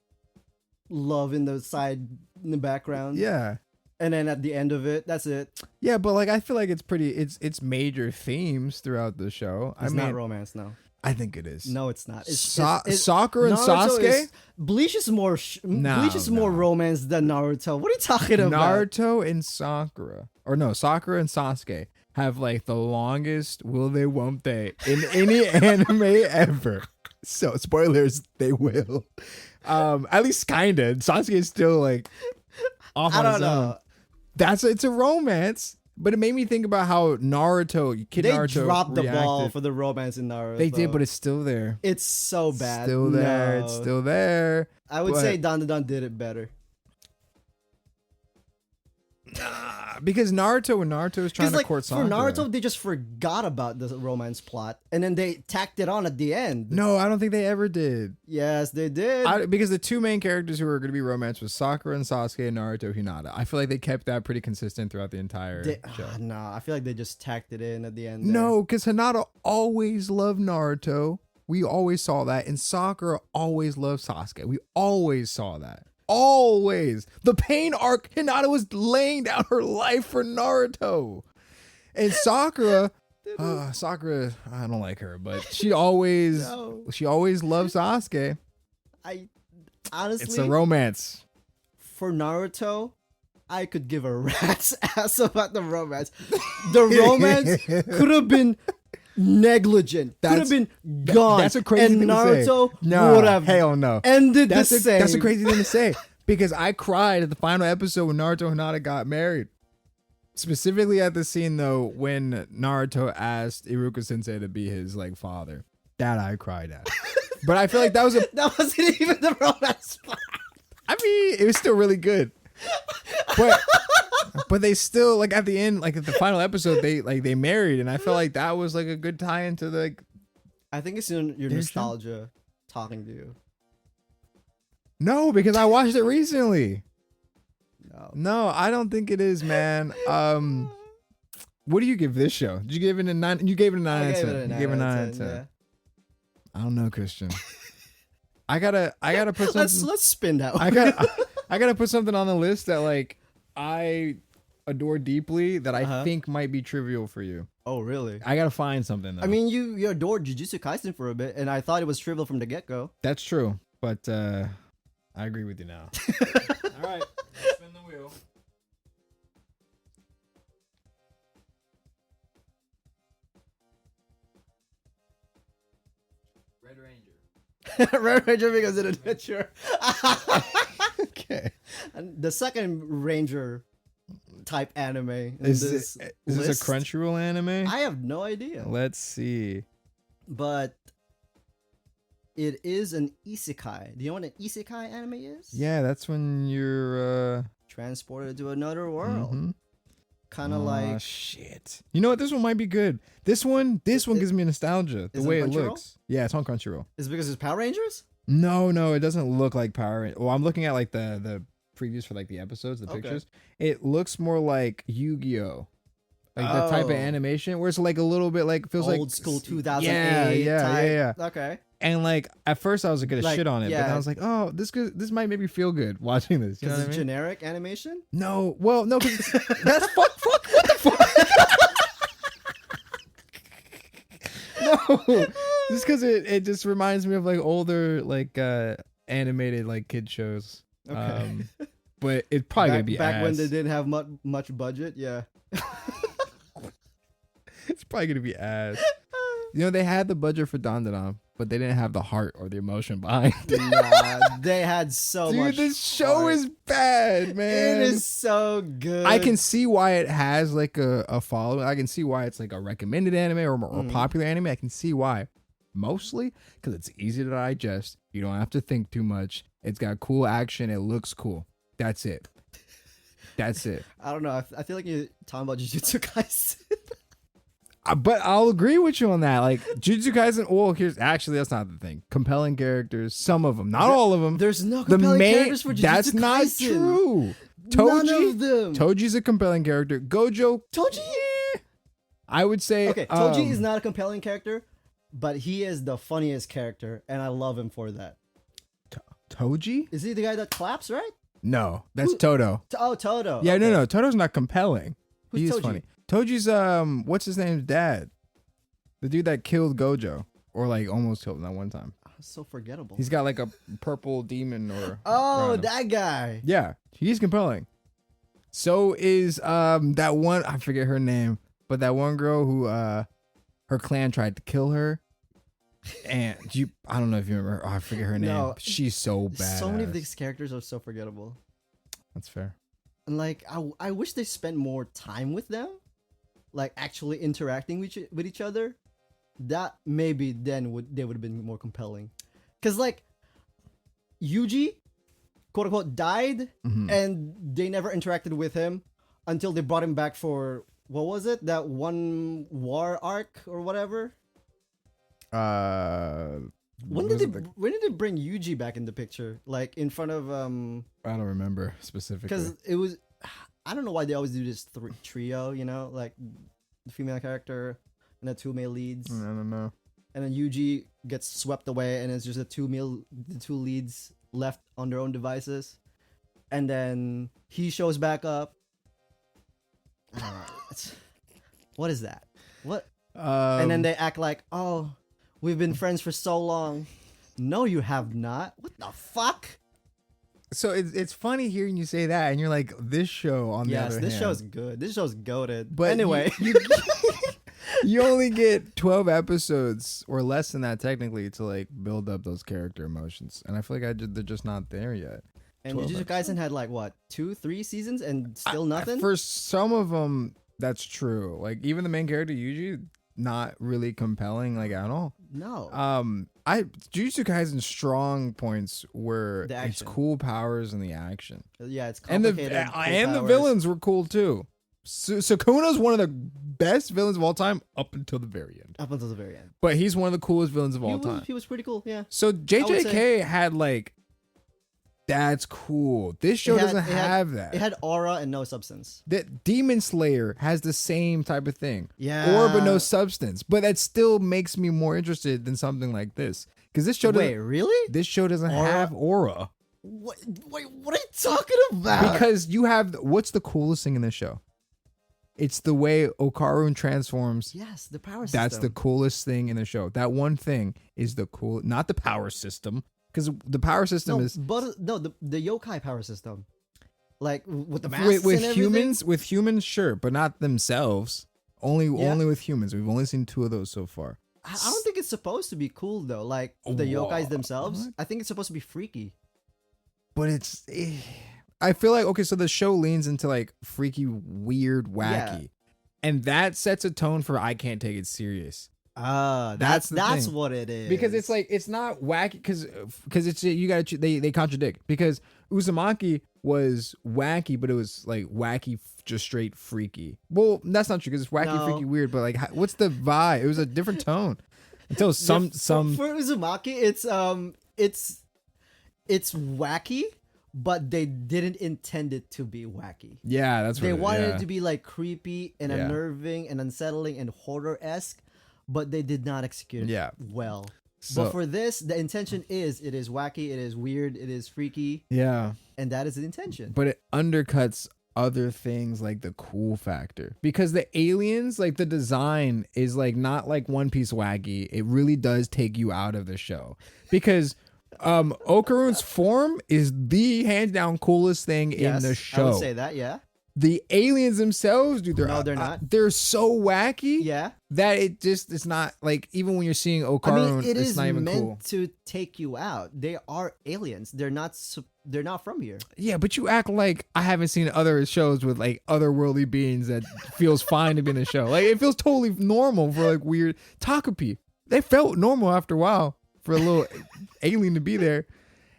love in the background. Yeah. and then at the end of it, that's it. Yeah, but like I feel like it's major themes throughout the show. It's not romance, no. I think it is. No, it's not. It's Sakura and Sasuke. Bleach is more Bleach is more romance than Naruto. What are you talking about? Naruto and Sakura, or no, Sakura and Sasuke have like the longest will they won't they in any anime ever. So spoilers, they will. At least kinda. Sasuke is still like off on his own. It's a romance. But it made me think about how Naruto dropped the ball reacted. for the romance in Naruto. They did, but it's still there. It's so bad. Still there. It's still there. I would say Dandadan did it better. Because Naruto was trying to court Sakura. For Naruto, they just forgot about the romance plot, and then they tacked it on at the end. No, I don't think they ever did. Yes, they did. Because the two main characters who were going to be romance was Sakura and Sasuke and Naruto Hinata. I feel like they kept that pretty consistent throughout the entire show. Nah, I feel like they just tacked it in at the end. There. No, because Hinata always loved Naruto. We always saw that. And Sakura always loved Sasuke. We always saw that. Always. The pain arc, Hinata was laying down her life for Naruto. And Sakura, I don't like her, but she always loved Sasuke. I honestly, it's a romance. For Naruto, I could give a rat's ass about the romance. The romance could have been negligent. Could have been gone. That's a crazy thing Naruto to say. No, would have hell no. ended the same. That's a crazy thing to say. Because I cried at the final episode when Naruto and Hinata got married. Specifically at the scene though when Naruto asked Iruka Sensei to be his like father. That I cried at. But I feel like that wasn't even the romance part. I mean, it was still really good. But they still like at the end, like at the final episode, they married, and I feel like that was like a good tie into like. I think it's in your nostalgia talking to you. No, because I watched it recently. No, I don't think it is, man. What do you give this show? Did you give it a 9? You gave it a 9 out of 10. You gave it a 9 out of 10. Yeah. I don't know, Christian. I gotta put something. Let's spin that one. I gotta put something on the list that like I adore deeply that I think might be trivial for you. Oh, really? I gotta find something though. I mean, you adored Jujutsu Kaisen for a bit, and I thought it was trivial from the get-go. That's true, but I agree with you now. All right, spin the wheel. Red Ranger. Red Ranger because of adventure. Okay. And the second Ranger type anime Is this a Crunchyroll anime? I have no idea. Let's see. But it is an isekai. Do you know what an isekai anime is? Yeah, that's when you're transported to another world. Mm-hmm. Kind of like shit. You know what? This one might be good. This one gives me nostalgia. The way it looks. Yeah, it's on Crunchyroll. Is it because it's Power Rangers? No, it doesn't look like Power Rangers. Well, I'm looking at like the previews for like the episodes, the pictures. It looks more like Yu-Gi-Oh. Like the type of animation where it's like a little bit like feels old like school 2008 yeah. Okay. And like at first I was gonna shit on it, but then I was like, oh, this might make me feel good watching this. Because it's generic animation? No, well, no, because that's fuck. What the fuck? No, just because it just reminds me of like older like animated like kid shows. Okay. But it's probably gonna be back when they didn't have much budget. Yeah. It's probably gonna be ass. You know, they had the budget for Dandadan, but they didn't have the heart or the emotion behind it. Nah, they had so much. Dude, this show is bad, man. It is so good. I can see why it has like a following. I can see why it's like a recommended anime or popular anime. I can see why. Mostly because it's easy to digest. You don't have to think too much. It's got cool action. It looks cool. That's it. That's it. I don't know. I feel like you're talking about Jujutsu Kaisen. But I'll agree with you on that. Like Jujutsu Kaisen. Well, that's not the thing. Compelling characters, some of them, not all of them. There's no compelling characters for Jujutsu That's Kaisen. not true. None of them. Toji's a compelling character. Gojo. Toji. I would say. Okay, Toji is not a compelling character, but he is the funniest character, and I love him for that. Toji? Is he the guy that claps, right? No, that's Toto. Toto. Yeah, okay. no, Toto's not compelling. Who's He's Toji? funny. Toji's what's his name's dad? The dude that killed Gojo, or like almost killed him that one time. So forgettable. He's got like a purple demon or. Oh, around him. that guy. Yeah, he's compelling. So is that one, I forget her name, but that one girl who her clan tried to kill her. And I don't know if you remember. Oh, I forget her name. No. She's so bad. So many of these characters are so forgettable. That's fair. And like I wish they spent more time with them, like actually interacting with each other. That maybe then they would have been more compelling. Cause like Yuji, quote unquote, died, and they never interacted with him until they brought him back for what was it? That one war arc or whatever. When did they bring Yuji back in the picture? Like in front of I don't remember specifically. because it was, I don't know why they always do this trio. You know, like the female character and the two male leads. I don't know. And then Yuji gets swept away, and it's just the two leads left on their own devices. And then he shows back up. I don't know. What is that? What? And then they act like, oh, we've been friends for so long. No, you have not. What the fuck? So it's funny hearing you say that, and you're like, this show on the other hand. Yes, this show's good. This show's goated. But anyway, you only get 12 episodes or less than that technically to like build up those character emotions, and I feel like they're just not there yet. and Jujutsu Kaisen had like what 2-3 seasons and still nothing. For some of them, that's true. Like even the main character Yuji, not really compelling like at all. No. Jujutsu Kaisen's strong points were The its action. cool powers and the action. Yeah, it's And the complicated. and the villains were cool too. Sukuna's one of the best villains of all time up until the very end. Up until the very end. But he's one of the coolest villains of all time. He was pretty cool. Yeah. So JJK had like, that's cool. This show doesn't have that. It had aura and no substance. That Demon Slayer has the same type of thing. Yeah. Aura but no substance. But that still makes me more interested than something like this. Because this show Wait, really? This show doesn't Aura? have aura. What? Wait, what are you talking about? Because you have what's the coolest thing in this show? It's the way Okarun transforms. Yes, the power system. That's the coolest thing in the show. That one thing is the cool, not the power system, because the power system is the yokai power system, like with the masks with and everything? humans. With humans, sure, but not themselves. Only with humans. We've only seen 2 of those so far. I don't think it's supposed to be cool though. Like the yokais themselves, I think it's supposed to be freaky. But it's. I feel like okay, so the show leans into like freaky, weird, wacky, and that sets a tone for I can't take it serious. That's what it is. Because it's like it's not wacky because it's you got to they contradict because Uzumaki was wacky, but it was like wacky just straight freaky. Well, that's not true because it's wacky, freaky, weird. But like, what's the vibe? It was a different tone until some for Uzumaki, it's wacky. But they didn't intend it to be wacky. Yeah, that's what they wanted it to be like creepy and unnerving and unsettling and horror-esque, but they did not execute it well. So, but for this, the intention is it is wacky, it is weird, it is freaky. Yeah. And that is the intention. But it undercuts other things like the cool factor. Because the aliens, like the design is like not like One Piece wacky. It really does take you out of the show. Because Okarun's form is the hands down coolest thing in the show. I would say that, yeah. The aliens themselves, dude, they're not. They're so wacky, that it's not like even when you're seeing Okarun, it's not even cool. It is meant to take you out. They are aliens. They're not from here. Yeah, but you act like I haven't seen other shows with like otherworldly beings that feels fine to be in the show. Like it feels totally normal for like weird Takapi. They felt normal after a while for a little alien to be there.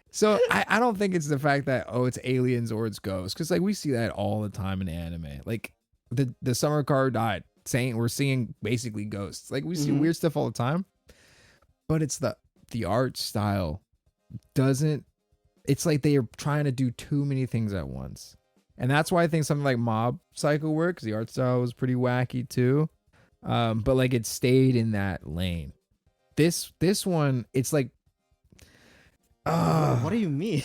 So I don't think it's the fact that it's aliens or it's ghosts, because like we see that all the time in anime. Like the summer car died, saying we're seeing basically ghosts. Like we see weird stuff all the time, but it's the art style doesn't. It's like they are trying to do too many things at once, and that's why I think something like Mob Psycho works. The art style was pretty wacky too, but like it stayed in that lane. This one, it's like. What do you mean?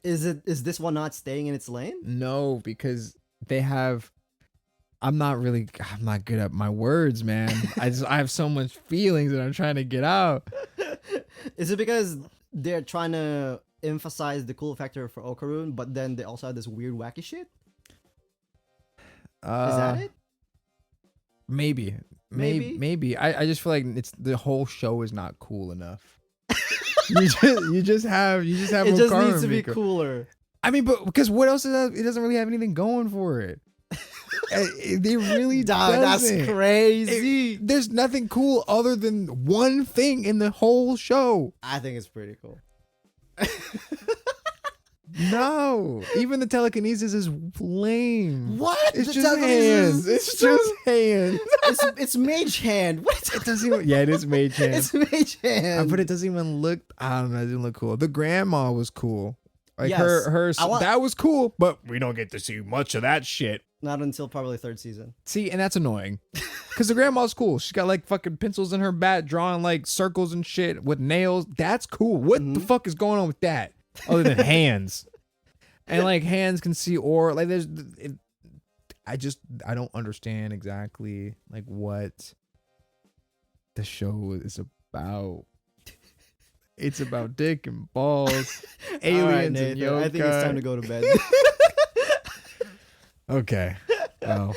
Is this one not staying in its lane? No, because they have. I'm not good at my words, man. I have so much feelings that I'm trying to get out. Is it because they're trying to emphasize the cool factor for Okarun, but then they also have this weird wacky shit? Is that it? Maybe. I just feel like it's the whole show is not cool enough. you just have It just Okarun needs to be Miko. cooler. I mean, but because what else is it doesn't really have anything going for it. They really Dog, that's doesn't. crazy. There's nothing cool other than one thing in the whole show. I think it's pretty cool. No, even the telekinesis is lame. What? It's The just telekinesis hands. is It's just hands. it's mage hand. What? It doesn't even. Yeah, it is mage hand. It's mage hand. But it doesn't even look. I don't know. It didn't look cool. The grandma was cool. Like Yes. that was cool. But we don't get to see much of that shit. Not until probably third season. See, and that's annoying. Because the grandma's cool. She's got like fucking pencils in her bat, drawing like circles and shit with nails. That's cool. What the fuck is going on with that? Other than hands. And like hands can see or like I don't understand exactly like what the show is about. It's about dick and balls, aliens All right, and Nathan, yokai. I think it's time to go to bed. Okay. Well,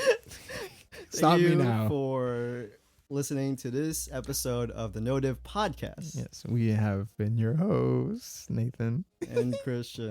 stop Thank me you now. for listening to this episode of the No Diff Podcast. Yes, we have been your hosts, Nathan And Christian.